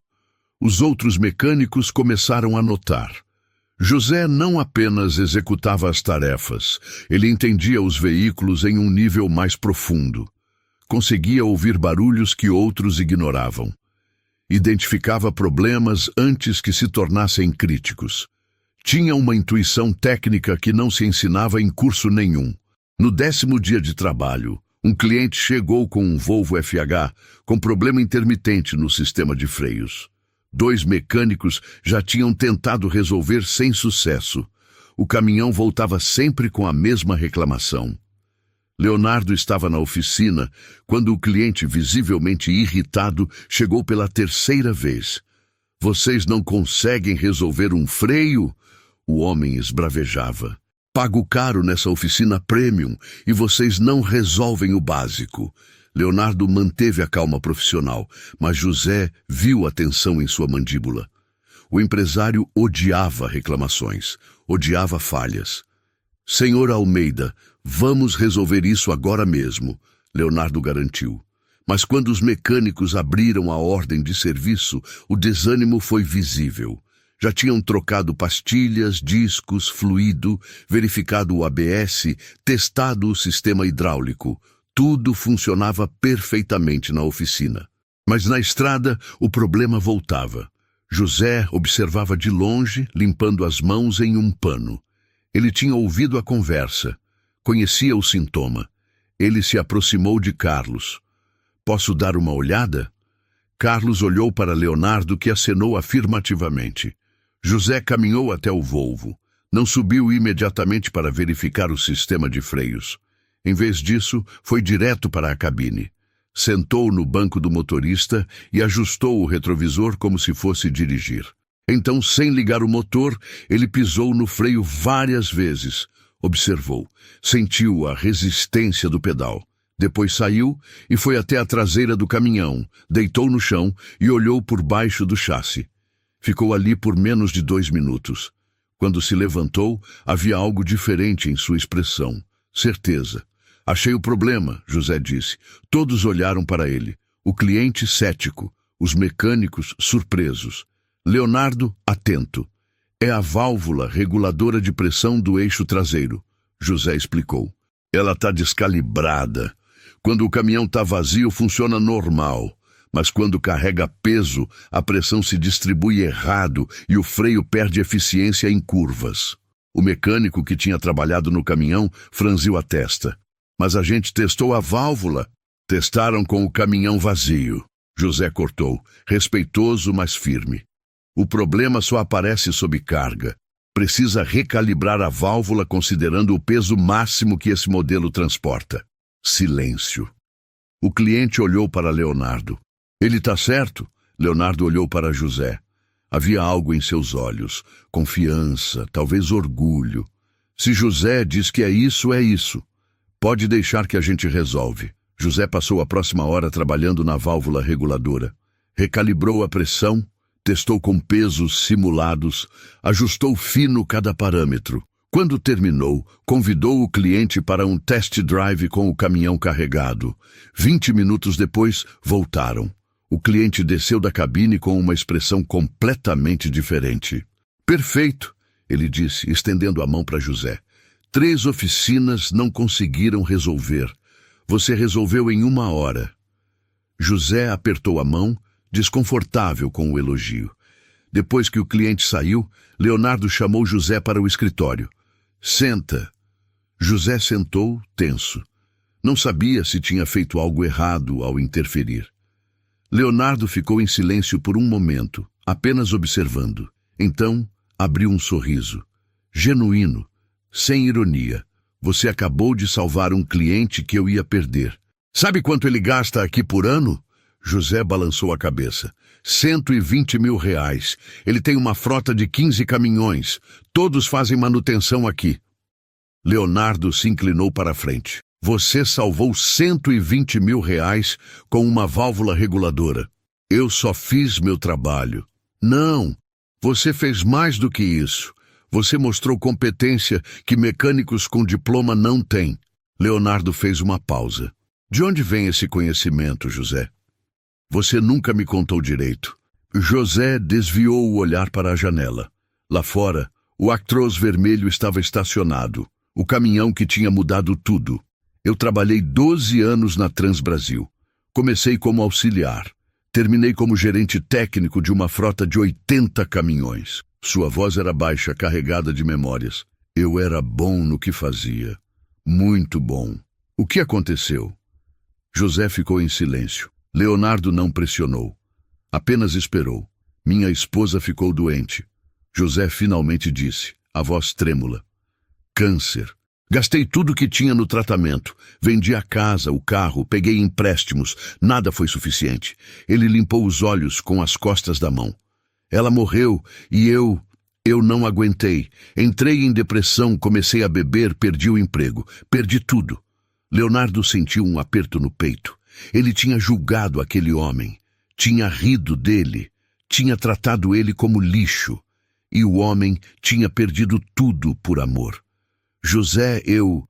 Os outros mecânicos começaram a notar. José não apenas executava as tarefas, ele entendia os veículos em um nível mais profundo. Conseguia ouvir barulhos que outros ignoravam. Identificava problemas antes que se tornassem críticos. Tinha uma intuição técnica que não se ensinava em curso nenhum. No 10º dia de trabalho, um cliente chegou com um Volvo FH com problema intermitente no sistema de freios. 2 mecânicos já tinham tentado resolver sem sucesso. O caminhão voltava sempre com a mesma reclamação. Leonardo estava na oficina quando o cliente, visivelmente irritado, chegou pela 3ª vez. Vocês não conseguem resolver um freio? O homem esbravejava. Pago caro nessa oficina premium e vocês não resolvem o básico. Leonardo manteve a calma profissional, mas José viu a tensão em sua mandíbula. O empresário odiava reclamações, odiava falhas. Senhor Almeida, vamos resolver isso agora mesmo, Leonardo garantiu. Mas quando os mecânicos abriram a ordem de serviço, o desânimo foi visível. Já tinham trocado pastilhas, discos, fluido, verificado o ABS, testado o sistema hidráulico. Tudo funcionava perfeitamente na oficina. Mas na estrada, o problema voltava. José observava de longe, limpando as mãos em um pano. Ele tinha ouvido a conversa. Conhecia o sintoma. Ele se aproximou de Carlos. Posso dar uma olhada? Carlos olhou para Leonardo, que acenou afirmativamente. José caminhou até o Volvo. Não subiu imediatamente para verificar o sistema de freios. Em vez disso, foi direto para a cabine. Sentou no banco do motorista e ajustou o retrovisor como se fosse dirigir. Então, sem ligar o motor, ele pisou no freio várias vezes. Observou. Sentiu a resistência do pedal. Depois saiu e foi até a traseira do caminhão, deitou no chão e olhou por baixo do chassi. Ficou ali por menos de 2 minutos. Quando se levantou, havia algo diferente em sua expressão. Certeza. Achei o problema, José disse. Todos olharam para ele. O cliente cético, os mecânicos surpresos. Leonardo atento. É a válvula reguladora de pressão do eixo traseiro, José explicou. Ela está descalibrada. Quando o caminhão está vazio, funciona normal. Mas quando carrega peso, a pressão se distribui errado e o freio perde eficiência em curvas. O mecânico que tinha trabalhado no caminhão franziu a testa. Mas a gente testou a válvula. Testaram com o caminhão vazio. José cortou, respeitoso, mas firme. O problema só aparece sob carga. Precisa recalibrar a válvula considerando o peso máximo que esse modelo transporta. Silêncio. O cliente olhou para Leonardo. Ele está certo? Leonardo olhou para José. Havia algo em seus olhos. Confiança, talvez orgulho. Se José diz que é isso, é isso. Pode deixar que a gente resolve. José passou a próxima hora trabalhando na válvula reguladora. Recalibrou a pressão, testou com pesos simulados, ajustou fino cada parâmetro. Quando terminou, convidou o cliente para um test drive com o caminhão carregado. 20 minutos depois, voltaram. O cliente desceu da cabine com uma expressão completamente diferente. Perfeito, ele disse, estendendo a mão para José. 3 oficinas não conseguiram resolver. Você resolveu em 1 hora. José apertou a mão, desconfortável com o elogio. Depois que o cliente saiu, Leonardo chamou José para o escritório. Senta. José sentou, tenso. Não sabia se tinha feito algo errado ao interferir. Leonardo ficou em silêncio por um momento, apenas observando. Então, abriu um sorriso. Genuíno, sem ironia. Você acabou de salvar um cliente que eu ia perder. Sabe quanto ele gasta aqui por ano? José balançou a cabeça. 120 mil reais. Ele tem uma frota de 15 caminhões. Todos fazem manutenção aqui. Leonardo se inclinou para a frente. Você salvou 120 mil reais com uma válvula reguladora. Eu só fiz meu trabalho. Não, você fez mais do que isso. Você mostrou competência que mecânicos com diploma não têm. Leonardo fez uma pausa. De onde vem esse conhecimento, José? Você nunca me contou direito. José desviou o olhar para a janela. Lá fora, o Actros vermelho estava estacionado. O caminhão que tinha mudado tudo. Eu trabalhei 12 anos na Transbrasil. Comecei como auxiliar. Terminei como gerente técnico de uma frota de 80 caminhões. Sua voz era baixa, carregada de memórias. Eu era bom no que fazia. Muito bom. O que aconteceu? José ficou em silêncio. Leonardo não pressionou. Apenas esperou. Minha esposa ficou doente. José finalmente disse, a voz trêmula. Câncer. Gastei tudo que tinha no tratamento. Vendi a casa, o carro, peguei empréstimos. Nada foi suficiente. Ele limpou os olhos com as costas da mão. Ela morreu e eu não aguentei. Entrei em depressão, comecei a beber, perdi o emprego. Perdi tudo. Leonardo sentiu um aperto no peito. Ele tinha julgado aquele homem. Tinha rido dele. Tinha tratado ele como lixo. E o homem tinha perdido tudo por amor. José, eu...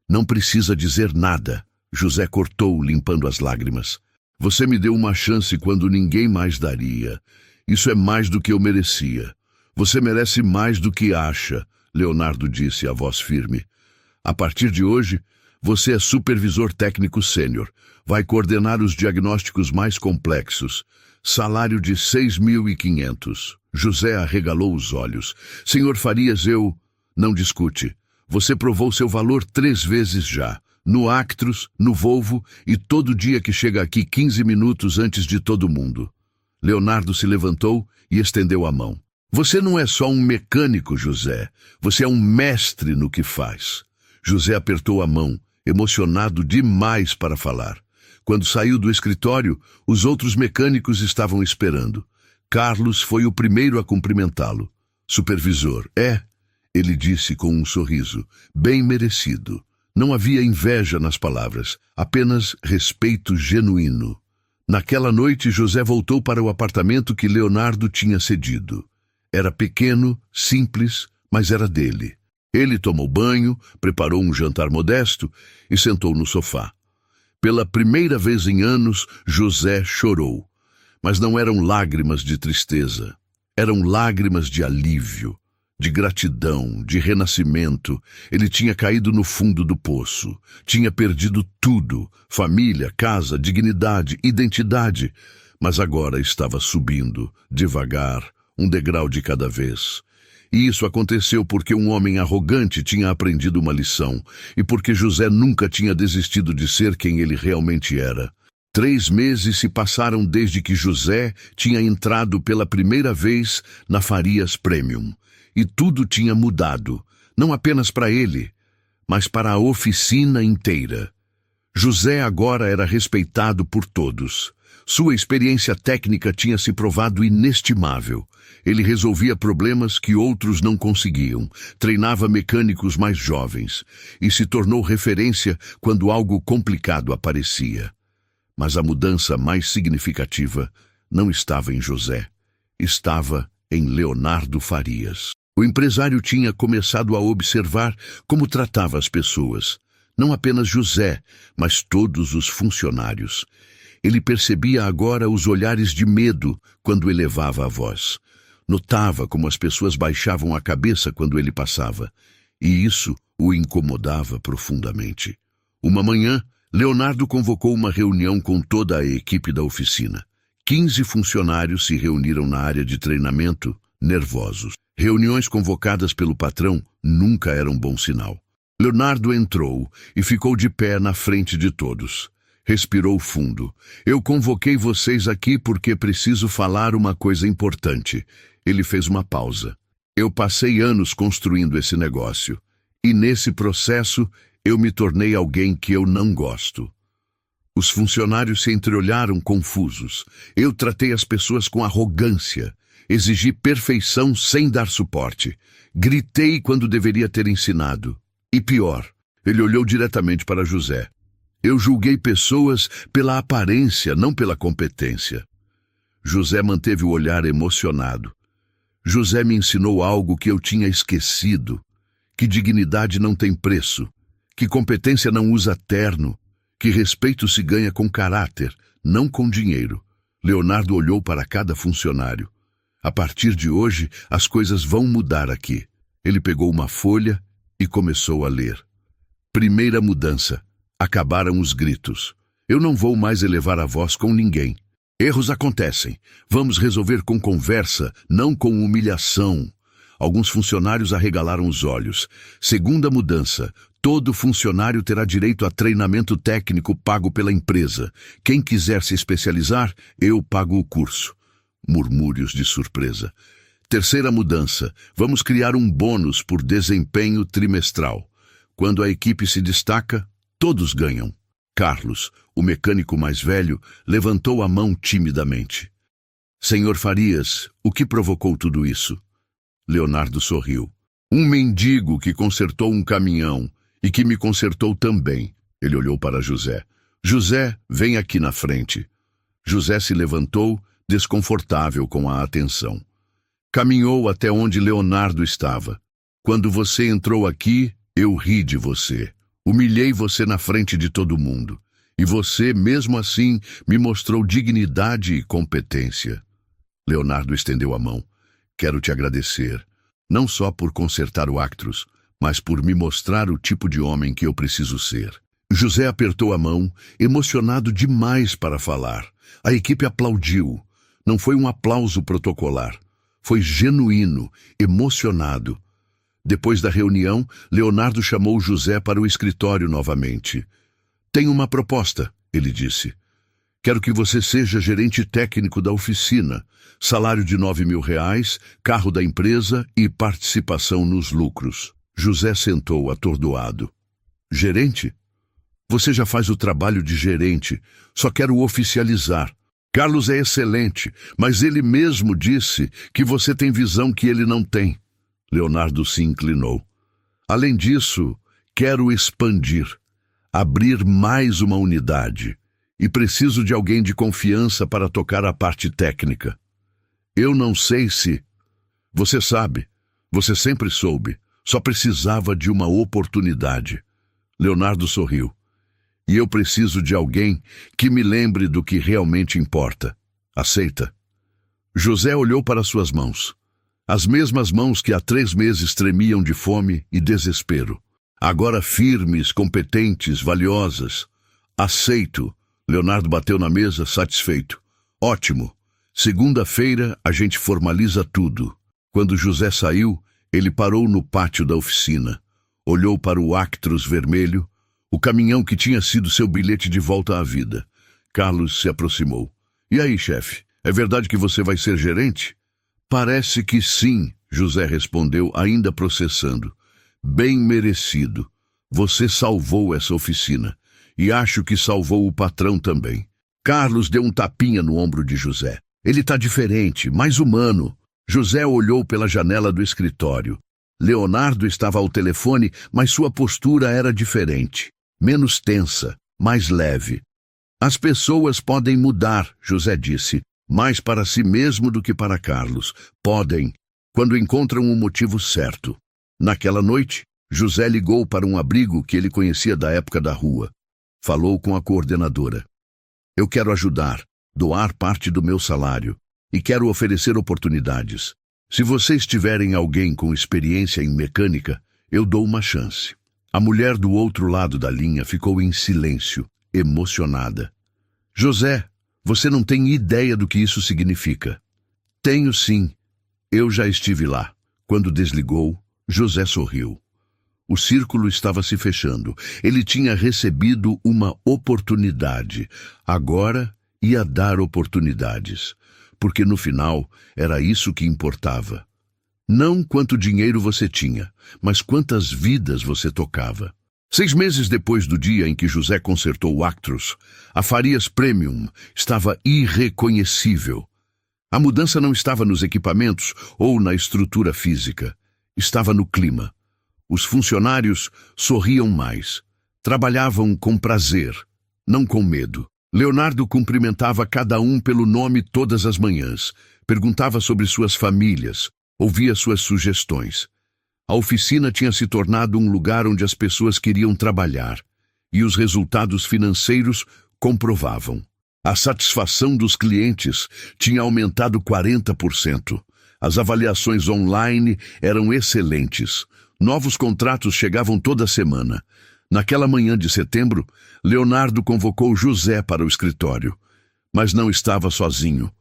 Não precisa dizer nada. José cortou, limpando as lágrimas. Você me deu uma chance quando ninguém mais daria. Isso é mais do que eu merecia. Você merece mais do que acha, Leonardo disse, a voz firme. A partir de hoje, você é supervisor técnico sênior. Vai coordenar os diagnósticos mais complexos. Salário de 6.500. José arregalou os olhos. Senhor Farias, eu... Não discute. Você provou seu valor 3 vezes já. No Actros, no Volvo e todo dia que chega aqui 15 minutos antes de todo mundo. Leonardo se levantou e estendeu a mão. Você não é só um mecânico, José. Você é um mestre no que faz. José apertou a mão, emocionado demais para falar. Quando saiu do escritório, os outros mecânicos estavam esperando. Carlos foi o primeiro a cumprimentá-lo. Supervisor, ele disse com um sorriso, bem merecido. Não havia inveja nas palavras, apenas respeito genuíno. Naquela noite, José voltou para o apartamento que Leonardo tinha cedido. Era pequeno, simples, mas era dele. Ele tomou banho, preparou um jantar modesto e sentou no sofá. Pela primeira vez em anos, José chorou. Mas não eram lágrimas de tristeza. Eram lágrimas de alívio, de gratidão, de renascimento. Ele tinha caído no fundo do poço. Tinha perdido tudo: família, casa, dignidade, identidade. Mas agora estava subindo, devagar, um degrau de cada vez. E isso aconteceu porque um homem arrogante tinha aprendido uma lição e porque José nunca tinha desistido de ser quem ele realmente era. 3 meses se passaram desde que José tinha entrado pela primeira vez na Farias Premium. E tudo tinha mudado, não apenas para ele, mas para a oficina inteira. José agora era respeitado por todos. Sua experiência técnica tinha se provado inestimável. Ele resolvia problemas que outros não conseguiam, treinava mecânicos mais jovens e se tornou referência quando algo complicado aparecia. Mas a mudança mais significativa não estava em José, estava em Leonardo Farias. O empresário tinha começado a observar como tratava as pessoas, não apenas José, mas todos os funcionários. Ele percebia agora os olhares de medo quando elevava a voz. Notava como as pessoas baixavam a cabeça quando ele passava, e isso o incomodava profundamente. Uma manhã, Leonardo convocou uma reunião com toda a equipe da oficina. 15 funcionários se reuniram na área de treinamento, nervosos. Reuniões convocadas pelo patrão nunca eram bom sinal. Leonardo entrou e ficou de pé na frente de todos. Respirou fundo. Eu convoquei vocês aqui porque preciso falar uma coisa importante. Ele fez uma pausa. Eu passei anos construindo esse negócio. E nesse processo, eu me tornei alguém que eu não gosto. Os funcionários se entreolharam confusos. Eu tratei as pessoas com arrogância. Exigi perfeição sem dar suporte. Gritei quando deveria ter ensinado. E pior, ele olhou diretamente para José. Eu julguei pessoas pela aparência, não pela competência. José manteve o olhar emocionado. José me ensinou algo que eu tinha esquecido, que dignidade não tem preço, que competência não usa terno, que respeito se ganha com caráter, não com dinheiro. Leonardo olhou para cada funcionário. A partir de hoje, as coisas vão mudar aqui. Ele pegou uma folha e começou a ler. Primeira mudança. Acabaram os gritos. Eu não vou mais elevar a voz com ninguém. Erros acontecem. Vamos resolver com conversa, não com humilhação. Alguns funcionários arregalaram os olhos. Segunda mudança. Todo funcionário terá direito a treinamento técnico pago pela empresa. Quem quiser se especializar, eu pago o curso. Murmúrios de surpresa. Terceira mudança. Vamos criar um bônus por desempenho trimestral. Quando a equipe se destaca, todos ganham. Carlos, o mecânico mais velho, levantou a mão timidamente. Senhor Farias, o que provocou tudo isso? Leonardo sorriu. Um mendigo que consertou um caminhão e que me consertou também. Ele olhou para José. José, vem aqui na frente. José se levantou, desconfortável com a atenção. Caminhou até onde Leonardo estava. Quando você entrou aqui, Eu ri de você, humilhei você na frente de todo mundo. E você, mesmo assim, me mostrou dignidade e competência. Leonardo estendeu a mão. Quero te agradecer, não só por consertar o Actros, mas por me mostrar o tipo de homem que eu preciso ser. José apertou a mão, emocionado demais para falar. A equipe aplaudiu. Não foi um aplauso protocolar. Foi genuíno, emocionado. Depois da reunião, Leonardo chamou José para o escritório novamente. Tenho uma proposta, ele disse. Quero que você seja gerente técnico da oficina, salário de R$ 9.000, carro da empresa e participação nos lucros. José sentou atordoado. Gerente? Você já faz o trabalho de gerente, só quero oficializar. Carlos é excelente, mas ele mesmo disse que você tem visão que ele não tem. Leonardo se inclinou. Além disso, quero expandir, abrir mais uma unidade, e preciso de alguém de confiança para tocar a parte técnica. Eu não sei se... Você sabe, você sempre soube, só precisava de uma oportunidade. Leonardo sorriu. E eu preciso de alguém que me lembre do que realmente importa. Aceita? José olhou para suas mãos. As mesmas mãos que há 3 meses tremiam de fome e desespero. Agora firmes, competentes, valiosas. Aceito. Leonardo bateu na mesa, satisfeito. Ótimo. Segunda-feira a gente formaliza tudo. Quando José saiu, ele parou no pátio da oficina. Olhou para o Actros vermelho, o caminhão que tinha sido seu bilhete de volta à vida. Carlos se aproximou. E aí, chefe, é verdade que você vai ser gerente? Parece que sim, José respondeu, ainda processando. Bem merecido. Você salvou essa oficina. E acho que salvou o patrão também. Carlos deu um tapinha no ombro de José. Ele está diferente, mais humano. José olhou pela janela do escritório. Leonardo estava ao telefone, mas sua postura era diferente. Menos tensa, mais leve. As pessoas podem mudar, José disse, mais para si mesmo do que para Carlos. Podem, quando encontram o motivo certo. Naquela noite, José ligou para um abrigo que ele conhecia da época da rua. Falou com a coordenadora. Eu quero ajudar, doar parte do meu salário e quero oferecer oportunidades. Se vocês tiverem alguém com experiência em mecânica, eu dou uma chance. A mulher do outro lado da linha ficou em silêncio, emocionada. José, você não tem ideia do que isso significa. Tenho sim. Eu já estive lá. Quando desligou, José sorriu. O círculo estava se fechando. Ele tinha recebido uma oportunidade. Agora ia dar oportunidades. Porque no final era isso que importava. Não quanto dinheiro você tinha, mas quantas vidas você tocava. 6 meses depois do dia em que José consertou o Actros, a Farias Premium estava irreconhecível. A mudança não estava nos equipamentos ou na estrutura física. Estava no clima. Os funcionários sorriam mais. Trabalhavam com prazer, não com medo. Leonardo cumprimentava cada um pelo nome todas as manhãs. Perguntava sobre suas famílias. Ouvia suas sugestões. A oficina tinha se tornado um lugar onde as pessoas queriam trabalhar. E os resultados financeiros comprovavam. A satisfação dos clientes tinha aumentado 40%. As avaliações online eram excelentes. Novos contratos chegavam toda semana. Naquela manhã de setembro, Leonardo convocou José para o escritório. Mas não estava sozinho.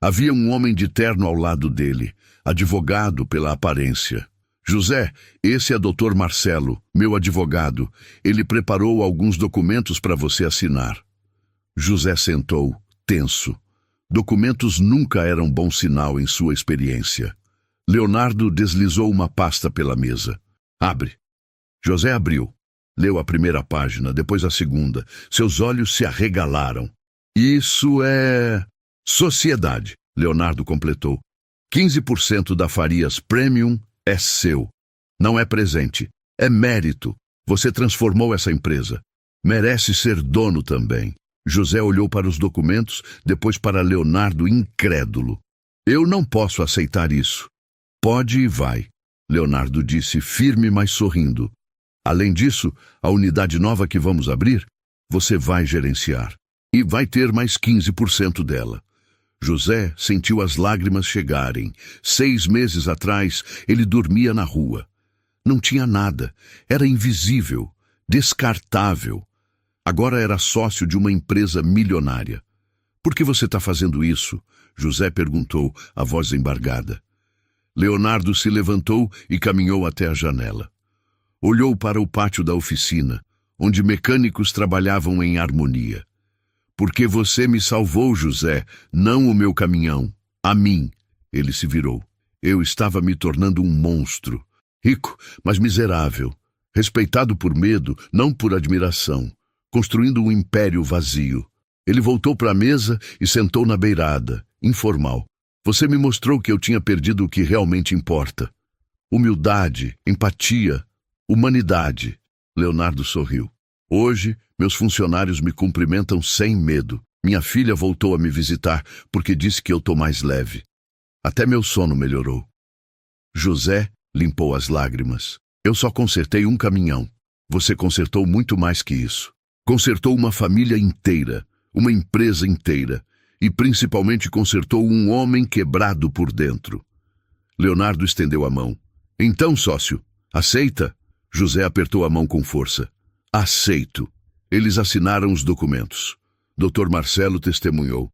Havia um homem de terno ao lado dele, advogado pela aparência. José, esse é Dr. Marcelo, meu advogado. Ele preparou alguns documentos para você assinar. José sentou, tenso. Documentos nunca eram bom sinal em sua experiência. Leonardo deslizou uma pasta pela mesa. Abre. José abriu. Leu a primeira página, depois a segunda. Seus olhos se arregalaram. Isso é... sociedade, Leonardo completou. 15% da Farias Premium é seu. Não é presente, é mérito. Você transformou essa empresa. Merece ser dono também. José olhou para os documentos, depois para Leonardo incrédulo. Eu não posso aceitar isso. Pode e vai, Leonardo disse firme, mas sorrindo. Além disso, a unidade nova que vamos abrir, você vai gerenciar. E vai ter mais 15% dela. José sentiu as lágrimas chegarem. 6 meses atrás, ele dormia na rua. Não tinha nada. Era invisível, descartável. Agora era sócio de uma empresa milionária. Por que você está fazendo isso? José perguntou, a voz embargada. Leonardo se levantou e caminhou até a janela. Olhou para o pátio da oficina, onde mecânicos trabalhavam em harmonia. Porque você me salvou, José, não o meu caminhão. A mim. Ele se virou. Eu estava me tornando um monstro. Rico, mas miserável. Respeitado por medo, não por admiração. Construindo um império vazio. Ele voltou para a mesa e sentou na beirada, informal. Você me mostrou que eu tinha perdido o que realmente importa. Humildade, empatia, humanidade. Leonardo sorriu. Hoje, meus funcionários me cumprimentam sem medo. Minha filha voltou a me visitar porque disse que eu estou mais leve. Até meu sono melhorou. José limpou as lágrimas. Eu só consertei um caminhão. Você consertou muito mais que isso. Consertou uma família inteira, uma empresa inteira, e principalmente consertou um homem quebrado por dentro. Leonardo estendeu a mão. Então, sócio, aceita? José apertou a mão com força. Aceito. Eles assinaram os documentos. Dr. Marcelo testemunhou.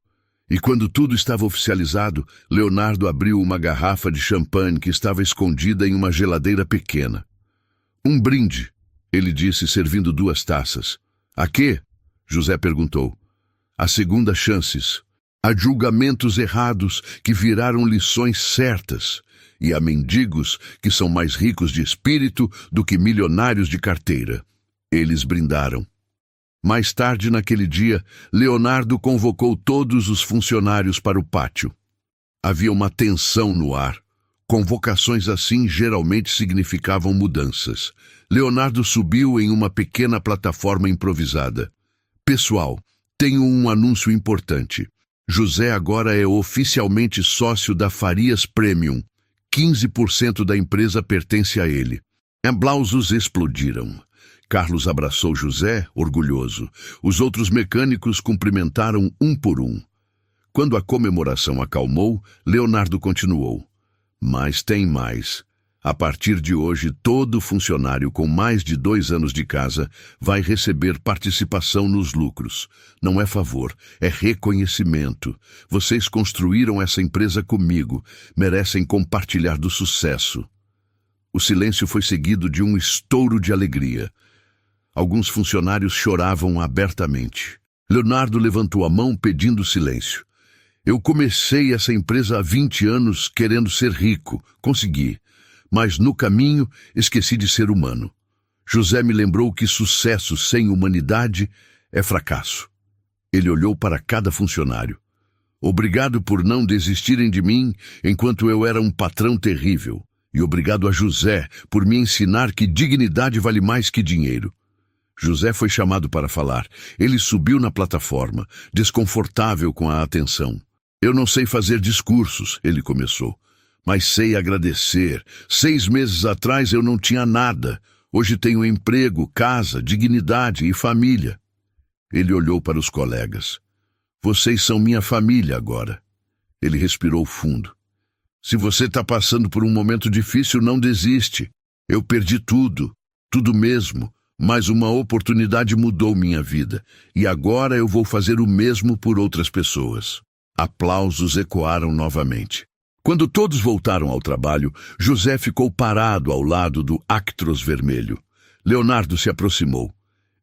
E quando tudo estava oficializado, Leonardo abriu uma garrafa de champanhe que estava escondida em uma geladeira pequena. Um brinde, ele disse, servindo 2 taças. A quê? José perguntou. A segunda chances. A julgamentos errados que viraram lições certas. E a mendigos que são mais ricos de espírito do que milionários de carteira. Eles brindaram. Mais tarde naquele dia, Leonardo convocou todos os funcionários para o pátio. Havia uma tensão no ar. Convocações assim geralmente significavam mudanças. Leonardo subiu em uma pequena plataforma improvisada. Pessoal, tenho um anúncio importante. José agora é oficialmente sócio da Farias Premium. 15% da empresa pertence a ele. Aplausos explodiram. Carlos abraçou José, orgulhoso. Os outros mecânicos cumprimentaram um por um. Quando a comemoração acalmou, Leonardo continuou. Mas tem mais. A partir de hoje, todo funcionário com mais de 2 anos de casa vai receber participação nos lucros. Não é favor, é reconhecimento. Vocês construíram essa empresa comigo. Merecem compartilhar do sucesso. O silêncio foi seguido de um estouro de alegria. Alguns funcionários choravam abertamente. Leonardo levantou a mão pedindo silêncio. Eu comecei essa empresa há 20 anos querendo ser rico. Consegui. Mas no caminho esqueci de ser humano. José me lembrou que sucesso sem humanidade é fracasso. Ele olhou para cada funcionário. Obrigado por não desistirem de mim enquanto eu era um patrão terrível. E obrigado a José por me ensinar que dignidade vale mais que dinheiro. José foi chamado para falar. Ele subiu na plataforma, desconfortável com a atenção. Eu não sei fazer discursos, ele começou, mas sei agradecer. 6 meses atrás eu não tinha nada. Hoje tenho emprego, casa, dignidade e família. Ele olhou para os colegas. Vocês são minha família agora. Ele respirou fundo. Se você está passando por um momento difícil, não desiste. Eu perdi tudo, tudo mesmo. Mas uma oportunidade mudou minha vida, e agora eu vou fazer o mesmo por outras pessoas. Aplausos ecoaram novamente. Quando todos voltaram ao trabalho, José ficou parado ao lado do Actros vermelho. Leonardo se aproximou.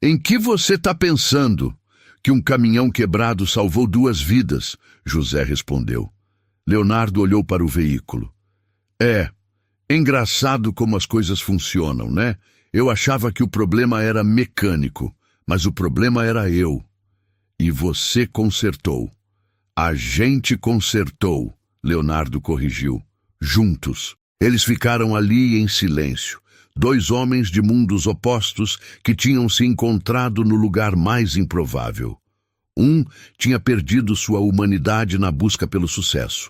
Em que você está pensando? Que um caminhão quebrado salvou 2 vidas, José respondeu. Leonardo olhou para o veículo. É engraçado como as coisas funcionam, né? Eu achava que o problema era mecânico, mas o problema era eu. E você consertou. A gente consertou, Leonardo corrigiu. Juntos. Eles ficaram ali em silêncio. 2 homens de mundos opostos que tinham se encontrado no lugar mais improvável. Um tinha perdido sua humanidade na busca pelo sucesso.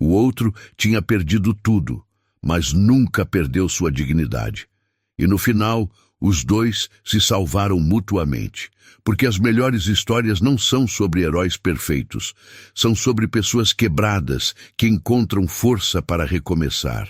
O outro tinha perdido tudo, mas nunca perdeu sua dignidade. E no final, Os dois se salvaram mutuamente, porque as melhores histórias não são sobre heróis perfeitos, são sobre pessoas quebradas que encontram força para recomeçar,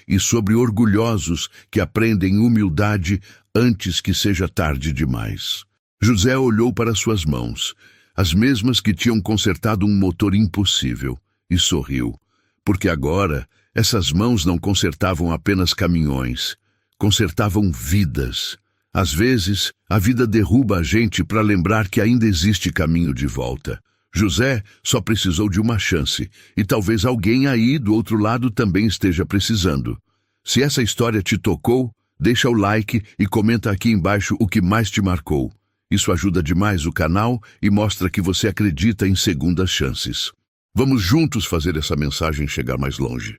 e sobre orgulhosos que aprendem humildade antes que seja tarde demais. José olhou para suas mãos, as mesmas que tinham consertado um motor impossível, e sorriu, porque agora essas mãos não consertavam apenas caminhões, consertavam vidas. Às vezes, a vida derruba a gente para lembrar que ainda existe caminho de volta. José só precisou de uma chance, e talvez alguém aí do outro lado também esteja precisando. Se essa história te tocou, deixa o like e comenta aqui embaixo o que mais te marcou. Isso ajuda demais o canal e mostra que você acredita em segundas chances. Vamos juntos fazer essa mensagem chegar mais longe.